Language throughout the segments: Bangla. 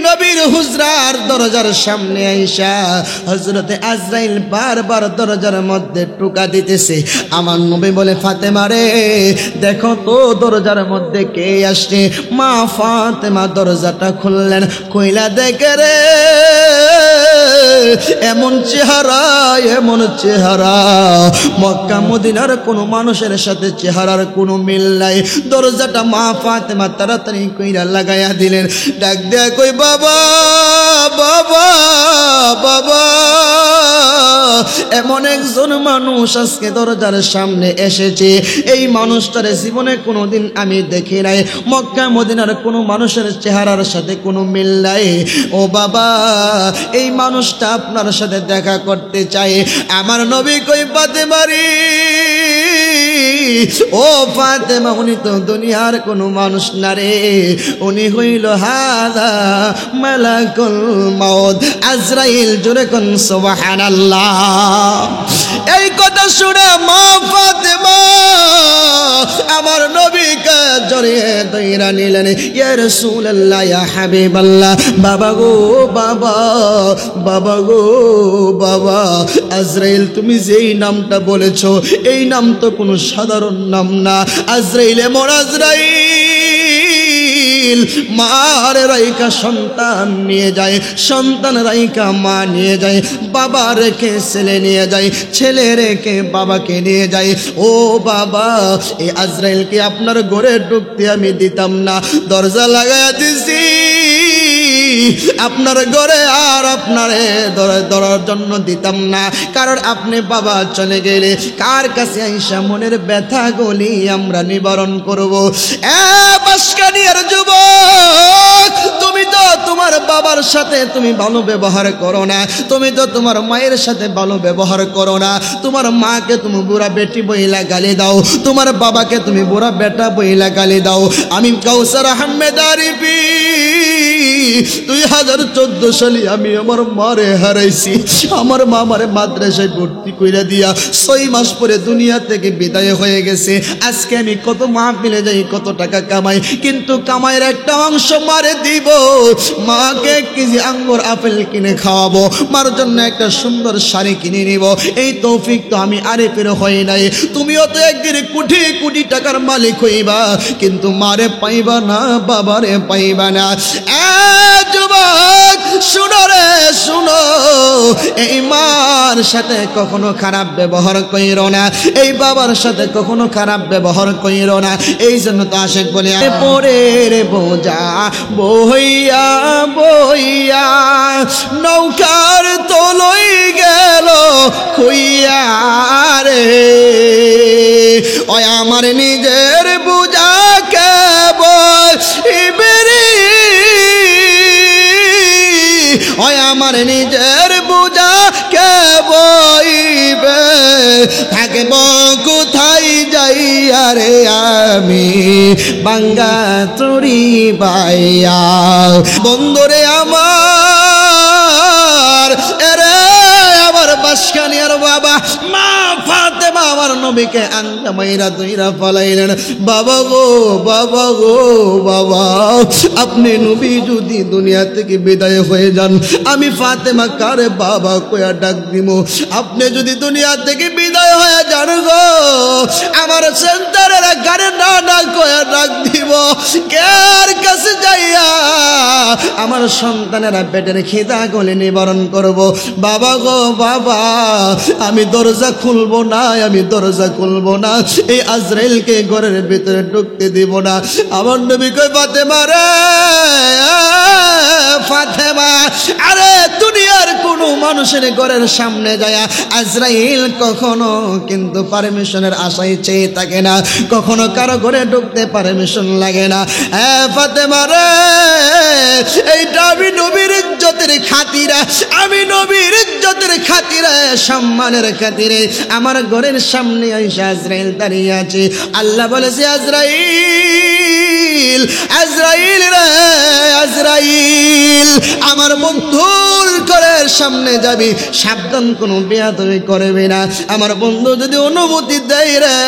নবীর হুজরার দরজার সামনে আইসা হযরতে আজরাইল বারবার দরজার মধ্যে টোকা দিতেছে। আমার নবী বলে, ফাতেমা রে, দেখো তো দরজার মধ্যে কে আসছে। মা ফাতেমা দরজাটা খুললেন, কইলা দেখে রে, এমন চেহারা, এমন চেহারা, মক্কা মদিনার কোনো মানুষের সাথে চেহারার কোনো মিল নাই। দরজাটা মা ফাতেমা তাড়াতাড়ি কইরা লাগাইয়া দিলেন। ডাক দেয়া কই, বাবা বাবা বাবা, এমন একজন মানুষ আজকে দরজার সামনে এসেছে, এই মানুষটার জীবনে কোনোদিন আমি দেখি নাই, মক্কা মদিনার কোনো মানুষের চেহারার সাথে কোনো মিল নাই। ও বাবা, এই মানুষটা আপনার সাথে দেখা করতে চাই। আমার নবী কই, ফাতেমা রে, ও ফাতেমা, উনি তো দুনিয়ার কোনো মানুষ না রে, উনি হইল হাদা মালাকুল মউত আজরাইল। জোরে কোন সুবহানাল্লাহ। এই কথা শুনে মা ফাতেমা আমার নবীকে জড়িয়ে ধইরা নিলেন। ইয়া রাসূলুল্লাহ, ইয়া হাবিবাল্লাহ, বাবা গো বাবা, বাবা গো বাবা, আজরাইল তুমি যেই নামটা বলেছো, এই নাম তো কোনো সাধারণ নাম না। আজরাইল এমন আজরাইল, মার রাইকা সন্তান নিয়ে যায়, সন্তান রাইকা মা নিয়ে যায়, বাবা রেখে ছেলে নিয়ে যায়, ছেলে রেখে বাবাকে নিয়ে যায়। ও বাবা, এই আজরাইলকে আপনার ঘরে ঢুকতে আমি দিতাম না, দরজা লাগাইয়া দিছি আপনার ঘরে, আর আপনারে ধরার জন্য দিতাম না, কারণ আপনি বাবা চলে গেলে কার কাছে আইসা মনের ব্যথা গলি আমরা নিবারণ করব। বাঁশকানিয়ার যুবক, তুমি তো তোমার বাবার সাথে তুমি ভালো ব্যবহার করো না, তুমি তো তোমার মায়ের সাথে ভালো ব্যবহার করো না, তোমার মাকে তুমি বুড়া বেটি বইলা গালি দাও, তোমার বাবাকে তুমি বুড়া বেটা বইলা গালি দাও। আমি কাউসার আহমেদ আরিফি 2014 সালে আমি আমার মারে হারাইছি। আমার মা আমারে মাদ্রাসায় ভর্তি কইরা দিয়া 6 মাস পরে দুনিয়া থেকে বিদায় হয়ে গেছে। আজকে আমি কত মাহফিলে যাই, কত টাকা কামাই, কিন্তু কামাইয়ের একটা অংশ মারে দিব, মাকে 1 কেজি আঙ্গুর আপেল কিনে খাওয়াবো, মার জন্য একটা সুন্দর শাড়ি কিনে নিব। এই তৌফিক তো আমি আরিফের হয় নাই। তুমিও তো একদিন কোটি কোটি টাকার মালিক হইবা, কিন্তু মারে পাইবা না, বাবারে পাইবা না। যুবক শুনো রে, শুনো, এই মার সাথে কখনো খারাপ ব্যবহার কইরো না, এই বাবার সাথে কখনো খারাপ ব্যবহার কইরো না। এই জন্য তো আশেক বলে, পরে রে বোঝা বইয়া বইয়া নৌকার তলই গেল খুইয়া রে, ওই আমার নিজের বোঝা কেবল ইবেরি, ওই আমার নিজের বোঝা কে বইবে, থাকব কোথায় যাইয়া রে আমি বাঙ্গা চুরি বাইয়া। বন্ধুরে আমার, এরে আমার বাঁশকানিয়ার বাবা মা ফাতেমা আমার নবীকে আঙ্গা মাইরা দইরা ফলাইলেন। বাবা গো বাবা গো বাবা, আপনি নবী যদি দুনিয়া থেকে বিদায় হয়ে যান, আমি ফাতেমা কারে বাবা কয়া ডাক দিব? আপনি যদি দুনিয়া থেকে বিদায় হয়ে যান গো, আমার সন্তানেরা কারে না ডাক কয়া ডাক দিব? কার কাছে যাইয়া আমার সন্তানেরা পেটের খিদা গলে নিবারণ করব? বাবা গো বাবা, আমি দরজা খুলবো না, আমি দরজা খুলবো না, এই আজরাইলকে ঘরের ভিতরে ঢুকতে দিব না। আমার নবী কই, ফাতেমা রে ফাতেমা, আরে দুনিয়ার কোনো মানুষের ঘরের সামনে যায় আজরাইল কখনো কিন্তু পারমিশনের আশায় চেয়ে থাকে না, কখনো কারো ঘরে ঢুকতে পারমিশন লাগে না। ফাতেমা রে, এইটা আমি নবীর ইজ্জতের খাতিরে, আমি নবীর ইজ্জতের খাতিরে, সম্মানের খাতিরে আমার ঘরের সামনে আইসা আজরাইল দাঁড়িয়ে আছে। আল্লাহ বলেছে, আজরাইল, আজরাইল রে আজরাইল, আমার বন্ধুর ঘরের সামনে যাবি, সাবধান কোনো বেয়াদবি করবি না। আমার বন্ধু যদি অনুমতি দেয় রে,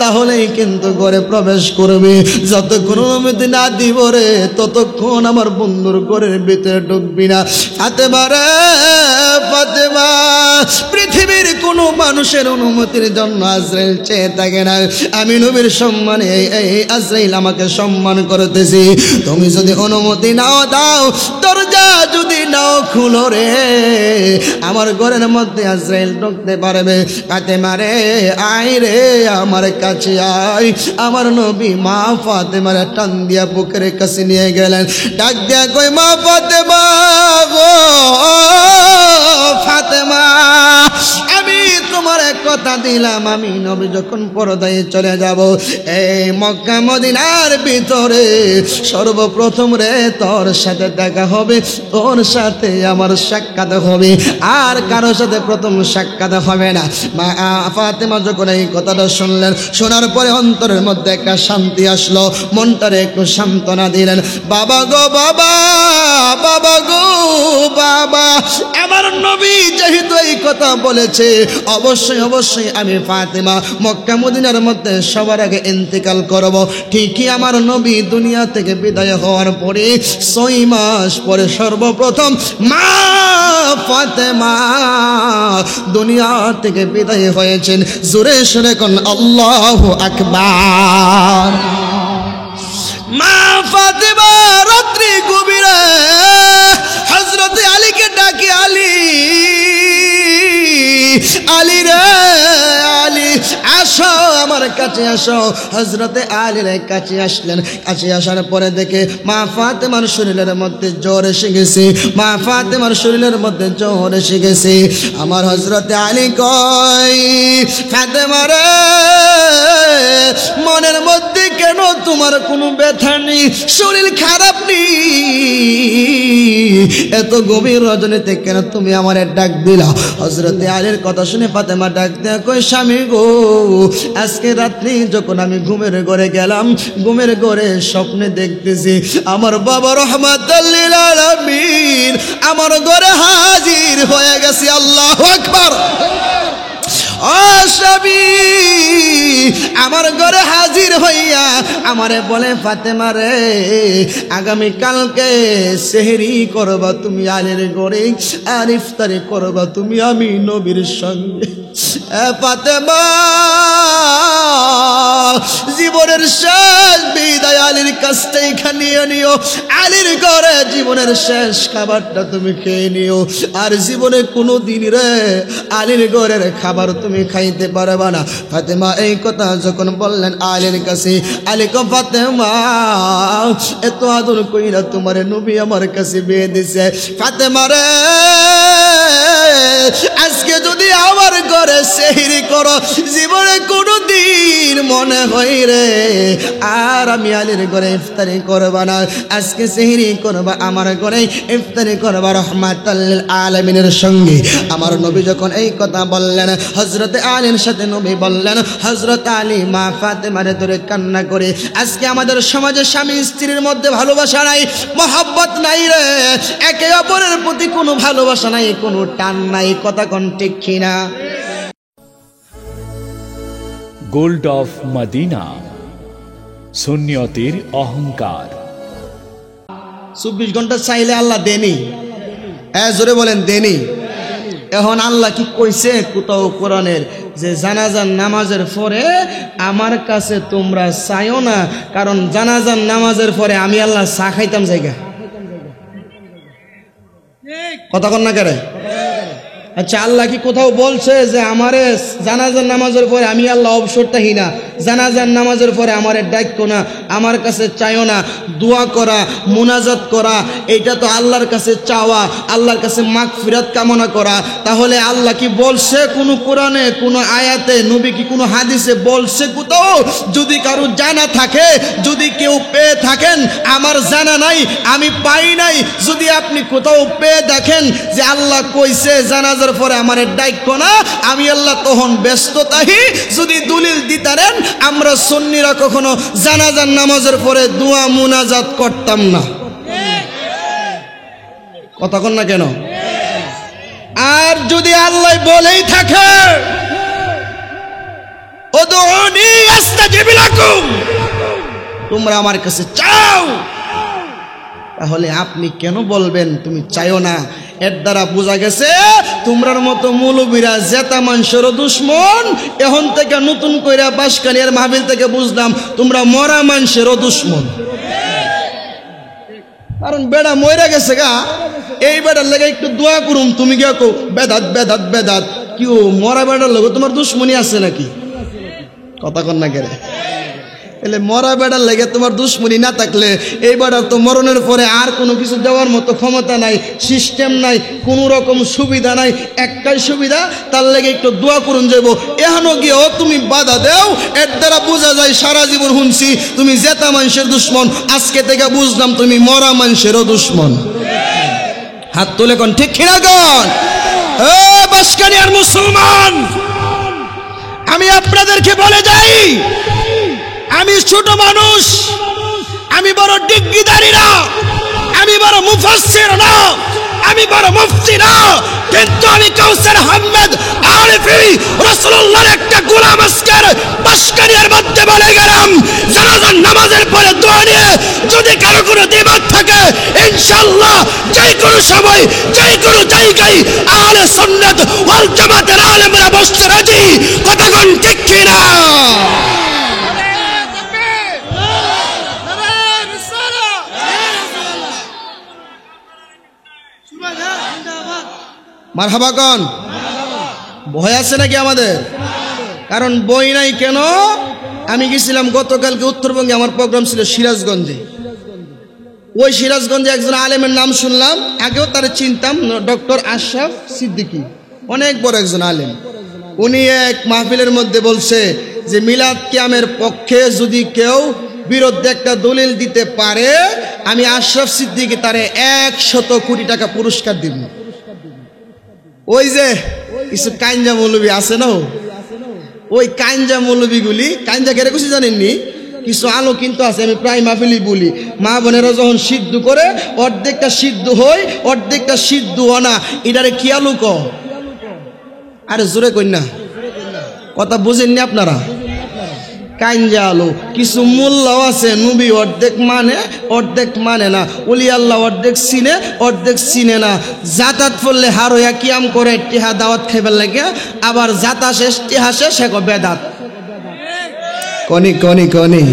তাহলেই কিন্তু ঘরে প্রবেশ করবি। যতক্ষণ অনুমতি না দিব রে, ততক্ষণ আমার বন্ধুর ঘরের ভিতরে ঢুকবি না। ফাতেমা রে ফাতেমা, পৃথিবীর কোনো মানুষের অনুমতির জন্য আজরাইল চেয়ে থাকে না। আমি নবীর সম্মানে এই আজরাইল আমাকে সম্মান করতেছি। তুমি যদি অনুমতি নাও দাও, দরজা যদি নাও খুলো রে, আমার ঘরের মধ্যে আজরাইল ঢুকতে পারবে। ফাতেমা রে আয় রে, আমার কাছে আয়। আমার নবী মা ফাতেমার টান দিয়া বুকের কাছে নিয়ে গেলেন। ডাক দিয়া কই, মা ফাতেমা গো ফাতেমা, আমি তোমার এক কথা দিলাম, আমি নবী যখন পরদায় চলে যাব, এই মক্কা মদিনার ভিতরে সর্বপ্রথম রে তোর সাথে দেখা হবে, তোর সাথে আমার সাক্ষাৎ হবে, আর কারোর সাথে প্রথম সাক্ষাৎ হবে না। মা ফাতেমা যখন এই কথাটা শুনলেন, শোনার পরে অন্তরের মধ্যে একটা শান্তি আসলো, মনটারে একটু সান্ত্বনা দিলেন। বাবা গো বাবা, বাবা গো বাবা, আমার নবী যেহেতু এই কথা বলেছে, অবশ্যই অবশ্যই আমি ফাতেমা মক্কা মদিনার মধ্যে সবার আগে ইন্তেকাল করব। ঠিকই আমার নবী দুনিয়া থেকে বিদায় হওয়ার পরে 6 মাস পরে সর্বপ্রথম মা ফাতেমা দুনিয়া থেকে বিদায় হয়েছেন। জোরে সরে কোন আল্লাহু আকবার। মা ফাতেমা রাত্রি গভীরে হযরত আলীকে ডাকে, আলী আলী রে আলী আসো, আমার কাছে আসো। হযরতে আলীর কাছে আসলেন। কাছে আসার পরে দেখে মা ফাতেমার শরীরের মধ্যে জ্বর এসে গেছে, মা ফাতেমার শরীরের মধ্যে জ্বর এসে গেছে। আমার হযরতে আলী কয়, ফাতেমা রে মনের মধ্যে কেন তোমার কোনো ব্যথা নেই, শরীর খারাপ নেই, এত গভীর রজনীতে কেন তুমি আমার ডাক দিলা? হযরতে আলীর কথা শুনে ফাতেমা ডাক দেয়া কই, স্বামী গো, আজকে রাত্রি যখন আমি ঘুমের ঘরে গেলাম, ঘুমের ঘরে স্বপ্নে দেখতেছি আমার বাবা রাহমাতুল লিল আলামিন আমার ঘরে হাজির হয়ে গেছে। আল্লাহু আকবার। ও স্বামী, আমার ঘরে হাজির হইয়া আমারে বলে, ফাতেমা রে আগামী কালকে সেহরি করবা তুমি আলীর ঘরে, আর ইফতারি করবা তুমি আমি নবীর সঙ্গে। ফাতেমা জীবনের শেষ বিদায় আলীর কাছটা এখানে নিও, আলীর ঘরে জীবনের শেষ খাবারটা তুমি খেয়ে নিও, আর জীবনে কোনো দিন রে আলীর ঘরের খাবার তুমি খাইতে পারবা না। ফাতেমা এই কথা যখন বললেন আলীর কাছে, আলী কো, ফাতেমা এত আদর কইরা তোমার নবী আমার কাছে বিয়ে দিছে। ফাতেমা রে আজকে যদি আমার ঘরে সেহরি করো, জীবনে কোনো দিন মনে হয় রে আর আমি আলীর ঘরে ইফতারি করবা না, আজকে সেহরি করবা আমার ঘরে, ইফতারি করবা রাহমাতুল লিল আলামিনের সঙ্গে। আমার নবী যখন এই কথা বললেন, হযরতে আলীর সাথে নবী বললেন, হযরত আলী মা ফাতেমারে ধরে কান্না করে, আজকে আমাদের সমাজে স্বামী স্ত্রীর মধ্যে ভালোবাসা নাই, মহব্বত নাই রে, একে অপরের প্রতি কোনো ভালোবাসা নাই, কোনো টান নাই। কথা কোন ঠিক কিনা? গোল্ড অফ মদিনা, সুন্নিয়তের অহংকার। 24 ঘন্টা চাইলে আল্লাহ দেনি, জোরে বলেন দেনি। এখন আল্লাহ কি কইছে কোথাও কোরআনের, যে জানাজার নামাজের পরে আমার কাছে তোমরা চাইও না, কারণ জানাজার নামাজের পরে আমি আল্লাহ চা খাইতাম জায়গা। কথা কন না করে? আচ্ছা, আল্লাহ কি কোথাও বলছে যে আমারে জানাজার নামাজের পরে আমি আল্লাহ অবসরটাহি না, জানাজার নামাজের পরে আমারে ডাকো না, আমার কাছে চাইও না, দোয়া করা, মুনাজাত করা, এইটা তো আল্লাহর কাছে চাওয়া, আল্লাহর কাছে মাগফিরাত কামনা করা। তাহলে আল্লাহ কি বলছে কোনো কোরআনে, কোনো আয়াতে, নবী কি কোনো হাদিসে বলছে কোথাও? যদি কারো জানা থাকে, যদি কেউ পেয়ে থাকেন, আমার জানা নাই, আমি পাই নাই, যদি আপনি কোথাও পেয়ে দেখেন যে আল্লাহ কইছে জানাজার পরে আমারে ডাইকো না, আমি আল্লাহ তখন ব্যস্ত তাহি। যদি দলিল দিতারেন, আমরা সুন্নিরা কখনো জানাজার নামাজের পরে দোয়া মুনাজাত করতাম না। কথা কন না কেন? আর যদি আল্লাহ বলেই থাকে উদউনি আস্তাজিব লাকুম, তোমরা আমার কাছে চাও, তাহলে আপনি কেন বলবেন তুমি চাইও না? এর দ্বারা বোঝা গেছে তোমরার মতো মৌলবীরা জেতা মানুষেরও দুশ্মন। এখন থেকে নতুন কইরা বাসকানিয়ার মাহফিল থেকে বুঝলাম তোমরা মরা মানুষেরও দুশ্মন। কারণ বেড়া মরে গেছে গা, এই বেড়ার লেগে একটু দোয়া করুম, তুমি কে কো বেদাত বেদাত বেদাত, কি ও মরা বেড়ার লোক তোমার দুশ্মনী আছে নাকি? কথা কন না কেরে? এলে মরা বেড়ার লেগে তোমার দুশ্মনী না থাকলে এই বেড়ার তো মরণের পরে আর কোনো কিছু দেওয়ার মতো ক্ষমতা নাই, সিস্টেম নাই, কোনো রকম সুবিধা নাই। একটাই সুবিধা, তার লেগে একটু দোয়া করুন যাবো। এখনো গিয়েও তুমি বাধা দেও, এর দ্বারা বোঝা যায় সারা জীবন শুনছি তুমি জেতা মানুষের দুশ্মন, আজকে থেকে বুঝলাম তুমি মরা মানুষেরও দুশ্মন। হাত তুলে কোন ঠিক কিনা কোন? বাসকানিয়ার মুসলমান, আমি আপনাদেরকে বলে যাই, আমি ছোট মানুষ, আমি বড় ডিগ্রিধারী না, আমি বড় মুফাসসির না, আমি বড় মুফতি না, কিন্তু আমি কাউসার আহমেদ আরিফি রাসূলুল্লাহর একটা গোলাম। আজকের বাসকানিয়ার মধ্যে বলে গেলাম, জানাজার নামাজের পরে দোয়া নিয়ে যদি কারো কোনো দ্বিমত থাকে, ইনশাআল্লাহ যেই কোনো সময় যেই কোনো জায়গায় আহলে সুন্নাত ওয়াল জামাতের আলেমরা বসতে রাজি। কথা কোন ঠিক কিনা? মারহাবা কোন? ভয় আছে নাকি আমাদের? কারণ বই নাই কেন? আমি গেছিলাম গতকালকে উত্তরবঙ্গে, আমার প্রোগ্রাম ছিল সিরাজগঞ্জে। ওই সিরাজগঞ্জে একজন আলেমের নাম শুনলাম, আগেও তারা চিনতাম, ডক্টর আশরাফ সিদ্দিকী, অনেক বড় একজন আলেম। উনি এক মাহফিলের মধ্যে বলছে যে মিলাদ কিয়ামের পক্ষে যদি কেউ বিরুদ্ধে একটা দলিল দিতে পারে, আমি আশরাফ সিদ্দিকী তারে 100 কোটি টাকা পুরস্কার দিব। ওই যে কিছু কাঞ্জা মৌলবী আছে না, ওই কাঞ্জা মৌলবীগুলি, কাঞ্জা কেরে কিছু জানেননি, কিছু আলো কিন্তু আছে। আমি প্রায় মাহফিলি বলি, মা বোনেরা যখন সিদ্ধ করে অর্ধেকটা সিদ্ধ হয়, অর্ধেকটা সিদ্ধ হয় না, এটারে কি আলু ক? আরে জোরে কই না, কথা বুঝেননি আপনারা? কাঞ্জা আলু। কিছু মোল্লাও আছে, নবী অর্ধেক মানে না, ওলি আল্লাহ অর্ধেক চিনে অর্ধেক চিনে না। জাতাত পড়লে হার হইয়া কিয়াম করে টিহা দাওয়াত খাইবার লাগে, আবার জাতা শেষ টিহা শেষ একো বেদাত। কনি কনি কনি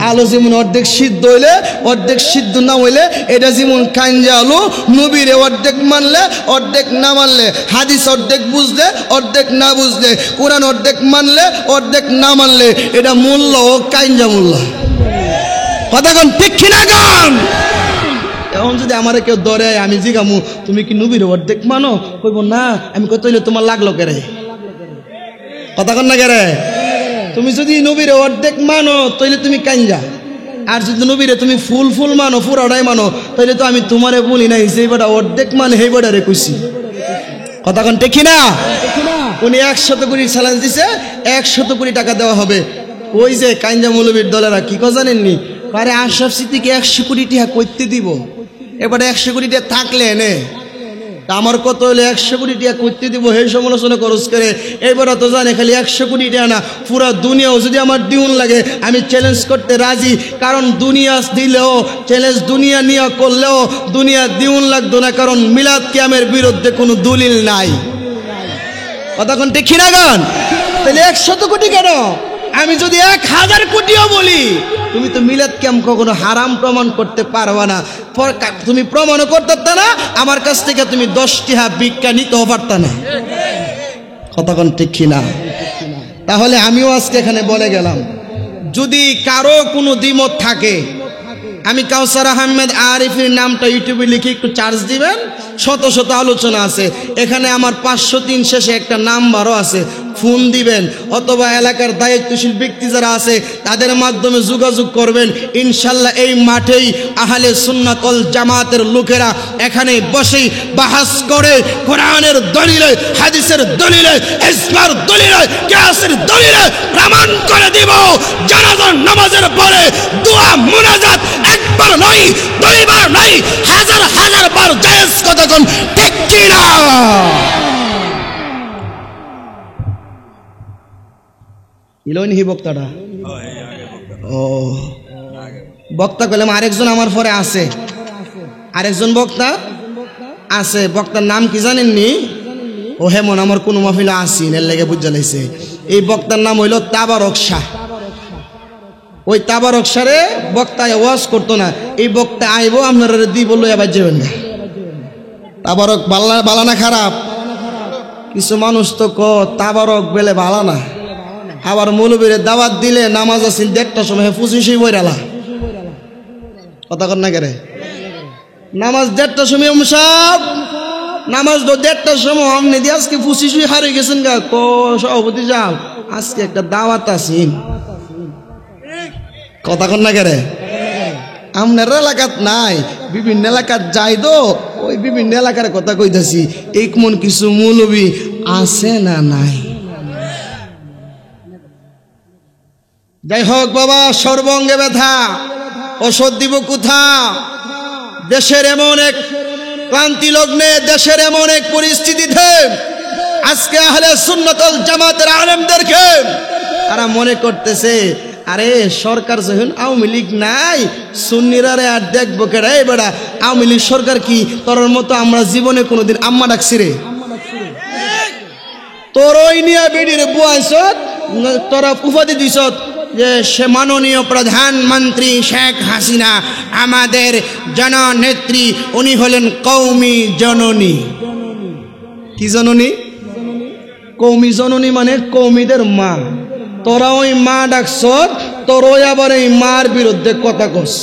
আলু যেমন অর্ধেক সিদ্ধ হইলে অর্ধেক সিদ্ধ না হইলে, এটা যেমন কাঞ্জা আলু, নবীরে অর্ধেক মানলে অর্ধেক না মানলে, হাদিস অর্ধেক বুঝলে অর্ধেক না বুঝলে, কোরআন অর্ধেক মানলে অর্ধেক না মানলে, এটা মূল্য ও কাঞ্জা মূল্য। কথা কোন ঠিক কিনা কোন? এখন যদি আমার কেউ ধরে আমি জিগামু তুমি কি নবীরে অর্ধেক মানো, কইব না। আমি কত হইলে তোমার লাগলো কেরে? কথা কোন না কেরে? তুমি যদি নবীরে অর্ধেক মানো তাইলে তুমি কাঞ্জা, আর যদি নবীরে তুমি ফুল মানো, পুরাটাই মানো, তাইলে তো আমি তোমারে বলি নাই যে বেটা অর্ধেক মানে সেই বেটারে কইছি। কথা কোন ঠিক না? উনি 100 কোটি চ্যালেঞ্জ দিছে, 100 কোটি টাকা দেওয়া হবে। ওই যে কাঞ্জা মৌলবীর দলেরা কি কথা জানেননি, আরে আশরাফ সিদ্দিকী 100 কোটি টাকা কইতে দিব, এবারে 100 কোটি টাকা থাকলে এনে আমার কত হলে 100 কোটি টাকা করতে দিব, সেই সমালোচনা খরচ করে। এবার তো জানে খালি 100 কোটি টাকা না, পুরা দুনিয়াও যদি আমার দিউন লাগে আমি চ্যালেঞ্জ করতে রাজি। কারণ দুনিয়া দিলেও চ্যালেঞ্জ, দুনিয়া নিয়ে করলেও দুনিয়া দিউন লাগতো না, কারণ মিলাদ কিয়ামের বিরুদ্ধে কোনো দলিল নাই। কথা কোন ঠিক না গান? তাহলে 100 কোটি কেন? আমি যদি 1000 কোটিও বলি, তুমি তো মিলাদ কিয়াম কখনো হারাম প্রমাণ করতে পারবা না। তুমি প্রমাণও করতে না, আমার কাছ থেকে তুমি 10 টাকা ভিক্ষা নিতেও পারতা না। কথা কোন ঠিক না? তাহলে আমিও আজকে এখানে বলে গেলাম, যদি কারো কোনো দ্বিমত থাকে, আমি কাউসার আহমেদ আরিফির নামটা ইউটিউবে লিখে একটু চার্জ দিবেন, শত শত আলোচনা আছে এখানে। আমার 503 শেষে একটা নাম্বারও আছে, ফোন দিবেন, অথবা এলাকার দায়িত্বশীল ব্যক্তি যারা আছে তাদের মাধ্যমে যোগাযোগ করবেন। ইনশাল্লাহ এই মাঠেই আহলে সুন্নাত ওয়াল জামাতের লোকেরা এখানে বসেই বাহাস করে কোরআনের দলিলে, হাদিসের দলিলে, ইজমার দলিলে, কিয়াসের দলিলে প্রমাণ করে দিব জানাজার নামাজের পরে দোয়া মুনাজাত একবার নয়, দুইবার নয়, হাজার হাজার বার জায়েজ এখন ঠিক কিনা? ইলনি বক্তাটা ও বক্তা কইলাম আরেকজন আমার পরে আছে, আরেকজন বক্তা আছে। বক্তার নাম কি জানেননি? ও হেমন আমার কোন মাহফিলে আসি এর লেগে বুঝা লাইছে। এই বক্তার নাম হইল তাবারক শাহ। ওই তাবারক শাহরে বক্তা ওয়াজ করতো না, এই বক্তা আইবো আপনারা দিব লইয়া বাজ যাবেন না। তাবারক বালা না খারাপ? কিছু মানুষ তো তাবারক বেলে বালা না, আবার মৌলবীরে দাওয়াত দিলে নামাজ আসিল 1টার সময় ফুসিসই বইরালা। কথা কর না কেরে? নামাজ 1টার সময় সব নামাজ তো 1টার সময় আমনে দিয়ে আজকে ফুসিসই হারে গেছেন গা। সভাপতি যাও আজকে একটা দাওয়াত আছে। কথা কর না কেরে? আপনার এলাকাত নাই, বিভিন্ন এলাকাত যাই তো ওই বিভিন্ন এলাকার কথা কইতাছি। এই মন কিছু মৌলবী আছে না নাই? যাই হোক বাবা, সর্বঙ্গে ব্যথা, ওষুধ দিব কোথা? দেশের এমন এক ক্লান্তি লগ্নে, দেশের এমন এক পরিস্থিতিতে আজকে আহলে সুন্নাত ওয়াল জামাতের আলেমদেরকে তারা মনে করতেছে আরে সরকার যখন আওয়ামী লীগ নাই, সুন্নিরা আর দেখবো কেডা? এই বেড়া আওয়ামী লীগ সরকার কি তোর মতো আমরা জীবনে কোনোদিন আম্মা ডাকছি রে? তোর ওই নিয়ে বেডির বুয়াইছ, তোরা উপাধি দিছ যে সে মাননীয় প্রধানমন্ত্রী শেখ হাসিনা আমাদের জননেত্রী, উনি হলেন কৌমি জননী। কি জননী? কৌমি জননী মানে কৌমিদের মা। তোরা ওই মা ডাকছ, তোর আবার এই মার বিরুদ্ধে কথা কস।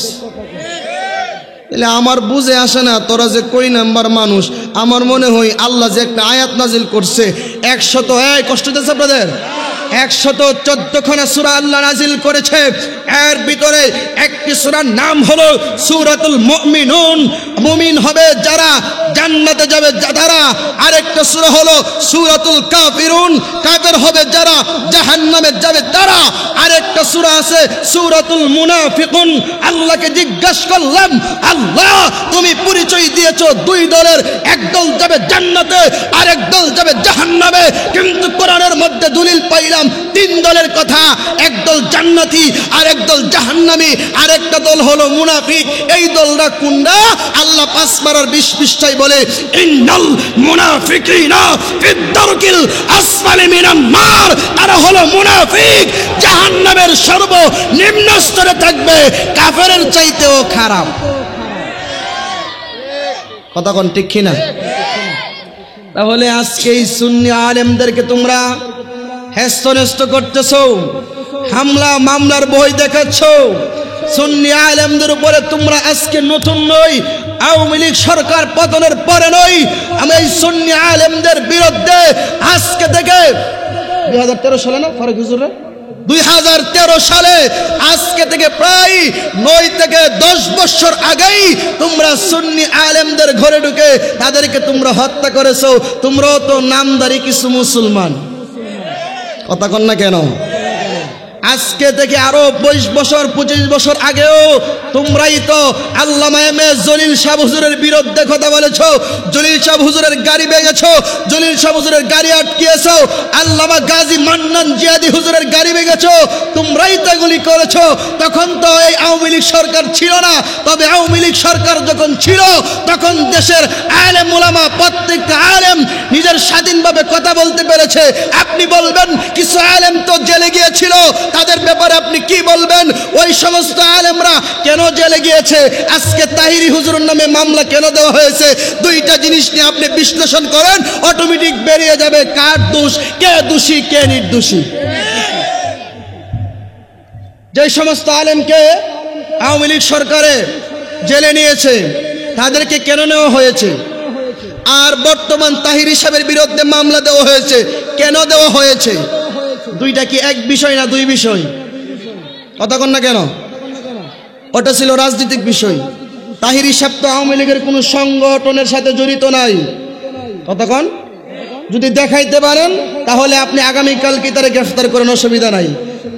তাহলে আমার বুঝে আসে না, তোরা যে কই নাম্বার মানুষ। আমার মনে হয় আল্লাহ যে একটা আয়াত নাজিল করছে 100 কষ্ট দিচ্ছে আপনাদের 114খানা সূরা আল্লাহ নাজিল করেছে। এর ভিতরে একটি সূরার নাম হলো সূরাতুল মুমিনুন, মুমিন হবে যারা জান্নাতে যাবে তারা। আরেকটা সূরা হলো সূরাতুল কাফিরুন, কাফের হবে যারা জাহান্নামে যাবে তারা। আরেকটা সূরা আছে সূরাতুল মুনাফিকুন। আল্লাহকে জিজ্ঞাসা করলাম, আল্লাহ তুমি পরিচয় দিয়েছো দুই দলের, এক দল যাবে জান্নাতে আর এক দল যাবে জাহান্নামে, কিন্তু কোরআনের মধ্যে দলিল পাইলাম 3 দলের কথা। এক দল জান্নাতি আর এক দল জাহান্নামী, আরেকটা দল হলো মুনাফিক। এই দলটা কোনটা? আল্লাহ 5 পারার 20 পৃষ্ঠায় বলে ইন্নাল মুনাফিকিনা ফিদ দারকিল আসফালি মিনান নার। তারা হলো মুনাফিক, জাহান্নামের সর্বনিম্ন স্তরে থাকবে, কাফেরের চাইতেও খারাপ। কথা কোন ঠিক কিনা? তাহলে আজকে এই সুন্নি আলেমদেরকে তোমরা হেস্তনেস্ত করতেছো, হামলা মামলার বই দেখাচ্ছ। সুন্নি আলেমদের উপরে তোমরা আজকে নতুন নই, আওয়ামী লীগ সরকার পতনের পরে নই, আমি এই সুন্নি আলেমদের বিরুদ্ধে আজকে থেকে 2013 সালে না ফারুক হুজুর 2013 সালে আজকে থেকে প্রায় 9 থেকে 10 বছর আগেই তোমরা সুন্নি আলেমদের ঘরে ঢুকে তাদেরকে তোমরা হত্যা করেছো। তোমরাও তো নামদারি কিছু মুসলমান। কথা কন না কেন? আজকে থেকে আরো 20 বছর 25 বছর আগেও তোমরাই তো আল্লামা এম এ জলিল শাহ হুজুরের বিরুদ্ধে কথা বলেছো, জলিল শাহ হুজুরের গাড়ি ভেঙেছো, জলিল শাহ হুজুরের গাড়ি আটকিয়েছো, আল্লামা গাজী মান্নান জিয়াদি হুজুরের গাড়ি ভেঙেছো, তোমরাই তো এগুলি করেছো। তখন তো এই আওয়ামী লীগ সরকার ছিল না। তবে আওয়ামী লীগ সরকার যখন ছিল তখন দেশের আলেম উলামা প্রত্যেকটা আলেম নিজের স্বাধীনভাবে কথা বলতে পেরেছে। আপনি বলবেন কিছু আলেম তো জেলে গিয়েছিল, তাদের ব্যাপারে আপনি কি বলবেন? ওই সমস্ত আলেমরা কেন জেলে গিয়েছে? আজকে তাহিরি হুজুরের নামে মামলা কেন দেওয়া হয়েছে? দুইটা জিনিস নিয়ে আপনি বিশ্লেষণ করেন, অটোমেটিক বেরিয়ে যাবে কার দোষ, কে দোষী কে নির্দোষী। যে সমস্ত আলেমকে আওয়ামী লীগ সরকারে জেলে নিয়েছে তাদেরকে কেন নেওয়া হয়েছে? আর বর্তমান তাহিরি সাহেবের বিরুদ্ধে মামলা দেওয়া হয়েছে, কেন দেওয়া হয়েছে? দুইটা কি এক বিষয় না দুই বিষয়? কথা কন না কেন? ওটা ছিল রাজনৈতিক বিষয়। তাহিরি সাহেব তো আওয়ামী লীগের কোনো সংগঠনের সাথে জড়িত নাই। কথা কন? যদি দেখাইতে পারেন তাহলে আপনি আগামীকাল কি তারা গ্রেফতার করেন, অসুবিধা নাই।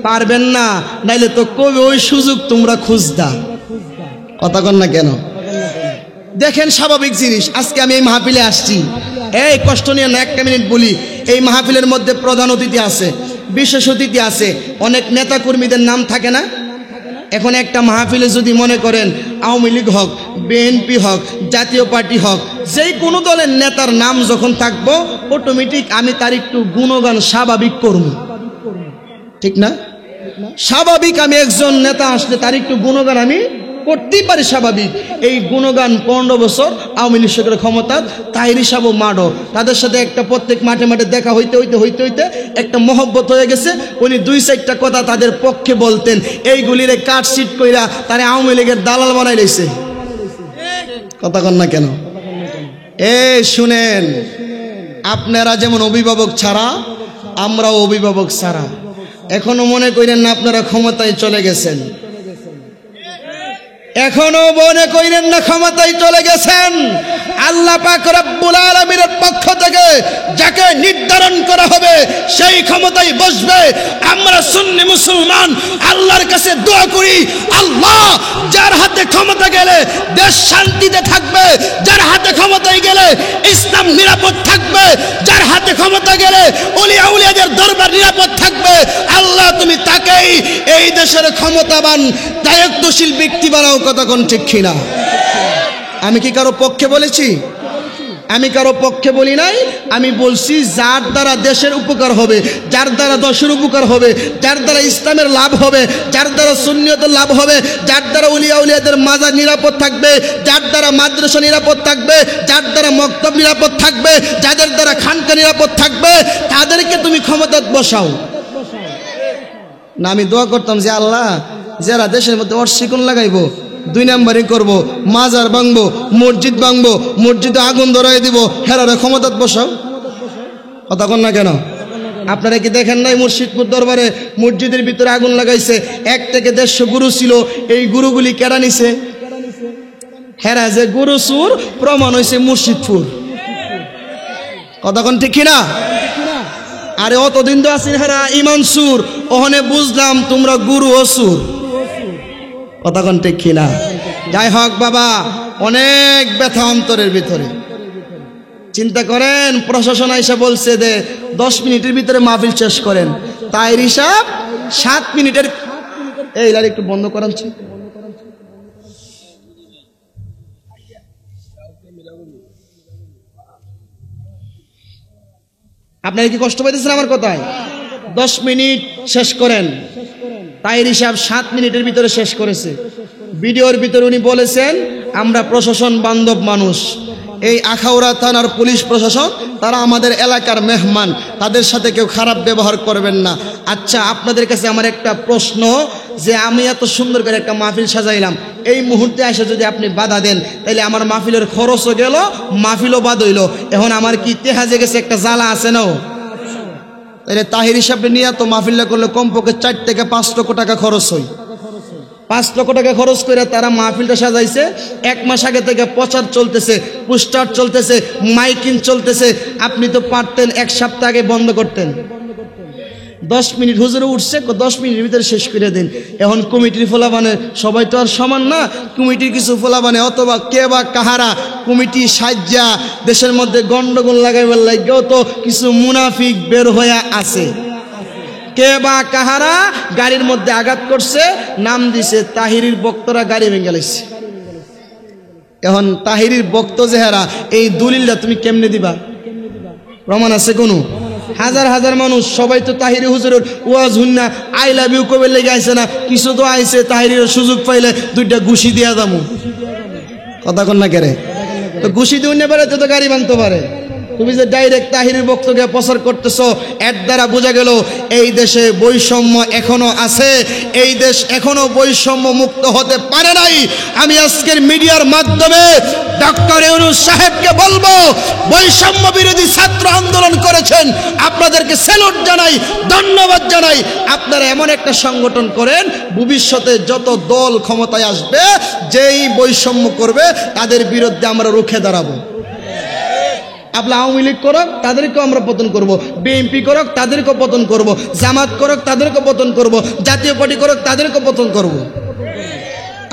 পারবেন না, নাইলে তো কবে ওই সুযোগ তোমরা খুঁজদা। কথা কন না কেন? দেখেন স্বাভাবিক জিনিস, আজকে আমি এই মাহফিলে আসছি, এই কষ্ট নিয়ে না, একটা মিনিট বলি। এই মাহফিলের মধ্যে প্রধান অতিথি আছে, বিশেষ অতিথি আছে, অনেক নেতা কর্মীদের নাম থাকে না? এখন একটা মাহফিলে যদি মনে করেন আওয়ামী লীগ হোক, বিএনপি হোক, জাতীয় পার্টি হোক, যেই কোনো দলের নেতার নাম যখন থাকবো, অটোমেটিক আমি তার একটু গুণগান স্বাভাবিক করব, ঠিক না? স্বাভাবিক আমি একজন নেতা আসলে তার একটু গুণগান আমি করতেই পারি, স্বাভাবিক। এই গুণগান 15 বছর আওয়ামী লীগ সরকারের ক্ষমতা, তাহির হিসাবও মাডো, তাদের সাথে একটা প্রত্যেক মাঠে মাঠে দেখা হইতে একটা মহব্বত হয়ে গেছে। উনি 2-4টা কথা তাদের পক্ষে বলতেন, এইগুলিরে কাটশিট কইরা তারা আওয়ামী লীগের দালাল বানাই লইছে। কথা কন না কেন? শুনেন, আপনারা যেমন অভিভাবক ছাড়া, আমরাও অভিভাবক ছাড়া। এখনো মনে করেন না আপনারা ক্ষমতায় চলে গেছেন, এখনো মনে করেন না ক্ষমতায় চলে গেছেন। আল্লাহ পাক রব্বুল আলামিনের পক্ষ থেকে যাকে নির্ধারণ করা হবে সেই ক্ষমতায় বসবে। আমরা সুন্নি মুসলমান আল্লাহর কাছে দোয়া করি, আল্লাহ যার হাতে ক্ষমতা গেলে দেশ শান্তিতে থাকবে, যার হাতে ক্ষমতায় গেলে ইসলাম নিরাপদ থাকবে, যার হাতে ক্ষমতা গেলে ওলিয়া উলিয়াদের দরবার নিরাপদ থাকবে, আল্লাহ তুমি তাকেই এই দেশের ক্ষমতাবান দায়িত্বশীল ব্যক্তি বানাও। কথা কোন ঠিক কিনা? আমি কি কারো পক্ষে বলেছি? আমি কারো পক্ষে বলি নাই। আমি বলছি যার দ্বারা দেশের উপকার হবে, যার দ্বারা দেশের উপকার হবে, যার দ্বারা ইসলামের লাভ হবে, যার দ্বারা সুন্নিয়তের লাভ হবে, যার দ্বারা উলিয়া উলিয়াদের মাজার নিরাপদ থাকবে, যার দ্বারা মাদ্রাসা নিরাপদ থাকবে, যার দ্বারা মক্তব নিরাপদ থাকবে, যাদের দ্বারা খানকা নিরাপদ থাকবে, তাদেরকে তুমি ক্ষমতায় বসাও না। আমি দোয়া করতাম যে আল্লাহ যারা দেশের মধ্যে অর্শিকন লাগাইবো, 2 নাম্বারই করবো, মাজার ভাঙবো, মসজিদ ভাঙবো, মসজিদে আগুন ধরাই দিব, হেরারে ক্ষমতাত বসাও। কথা কন না কেন? আপনারা কি দেখেন নাই মুর্শিদপুর দরবারে মসজিদের ভিতরে আগুন লাগাইছে? 1 থেকে 150 গুরু ছিল, এই গুরুগুলি কেডা নিছে? হেরা যে গুরু সুর প্রমাণ হয়েছে মুর্শিদপুর। কথা কন ঠিক কিনা? আরে অতদিন তো আছেন হেরা ইমান সুর, ওখানে বুঝলাম তোমরা গুরু ও সুর। কথা কোন ঠিক কিনা? যাই হোক বাবা, অনেক ব্যথা অন্তরের ভিতরে। চিন্তা করেন, প্রশাসন এসে বলছে যে 10 মিনিটের ভিতরে মাহফিল শেষ করেন, তাই হিসাব 7 মিনিটের। এই লাইট একটু বন্ধ করাচ্ছি। আপনারা কি কষ্ট পাইতেছেন আমার কথায়? 10 মিনিট শেষ করেন, তাই হিসাব 7 মিনিটের ভিতরে শেষ করেছে। ভিডিওর ভিতরে উনি বলেছেন আমরা প্রশাসন বান্ধব মানুষ, এই আখাউড়া থানার পুলিশ প্রশাসন তারা আমাদের এলাকার মেহমান, তাদের সাথে কেউ খারাপ ব্যবহার করবেন না। আচ্ছা, আপনাদের কাছে আমার একটা প্রশ্ন, যে আমি এত সুন্দর করে একটা মাহফিল সাজাইলাম, এই মুহূর্তে এসে যদি আপনি বাধা দেন, তাহলে আমার মাহফিলের খরচও গেল, মাহফিলও বাদ হইল। এখন আমার কি তেহাজে গেছে একটা জ্বালা আছে না? তাহলে তাহির হিসাবে নিয়ে তো মাহফিলটা করলে কমপক্ষে 4 থেকে 5 লক্ষ টাকা খরচ হয়। 5 লক্ষ টাকা খরচ করে তারা মাহফিলটা সাজাইছে। 1 মাস আগে থেকে প্রচার চলতেছে, পোস্টার চলতেছে, মাইকিং চলতেছে। আপনি তো পারতেন 1 সপ্তাহ আগে বন্ধ করতেন। 10 মিনিট হুজুরে উঠছে, 10 মিনিটের ভিতরে শেষ করে দিন। এখন কমিটির ফলাবানে সবাই তো আর সমান না, কমিটির কিছু ফলাবানে অথবা কে বা কাহারা কমিটি সাজ্জা দেশের মধ্যে গন্ডগোল লাগাইবার লাগেও তো কিছু মুনাফিক বের হয়ে আছে। কে বা কাহারা গাড়ির মধ্যে আঘাত করছে, নাম দিছে তাহিরির বক্তরা, গাড়ি ভেঙে গেছে। এখন তাহিরির বক্ত যেহারা, এই দলিলটা তুমি কেমনে দিবা? প্রমাণ আছে কোনো? হাজার হাজার মানুষ সবাই তো তাহিরি হুজুরের ওয়াজ হুন্না আই লাভ ইউ কবে লেগে আইছে না? কিছু তো আইছে তাহিরির সুযোগ পাইলে 2টা ঘুষি দিয়া দামু। কথা কন না কেরে? তো ঘুষি দিয়ে পারে তো গাড়ি ভাঙতে পারে। তুমি যে ডাইরেক্ট তাহিরের বক্তব্য প্রচার করতেছো, এর দ্বারা বোঝা গেল এই দেশে বৈষম্য এখনো আছে, এই দেশ এখনো বৈষম্য মুক্ত হতে পারে নাই। আমি আজকের মিডিয়ার মাধ্যমে ডক্টর ইউনূস সাহেবকে বলবো, বৈষম্য বিরোধী ছাত্র আন্দোলন করেছেন, আপনাদেরকে স্যালুট জানাই, ধন্যবাদ জানাই। আপনারা এমন একটা সংগঠন করেন, ভবিষ্যতে যত দল ক্ষমতায় আসবে, যেই বৈষম্য করবে তাদের বিরুদ্ধে আমরা রুখে দাঁড়াবো। আপনার আওয়ামী লীগ করক, তাদেরকেও আমরা পতন করব, বিএনপি করক, তাদেরকেও পতন করব, জামাত করক, তাদেরকেও পতন করব, জাতীয় পার্টি করক, তাদেরকেও পতন করব।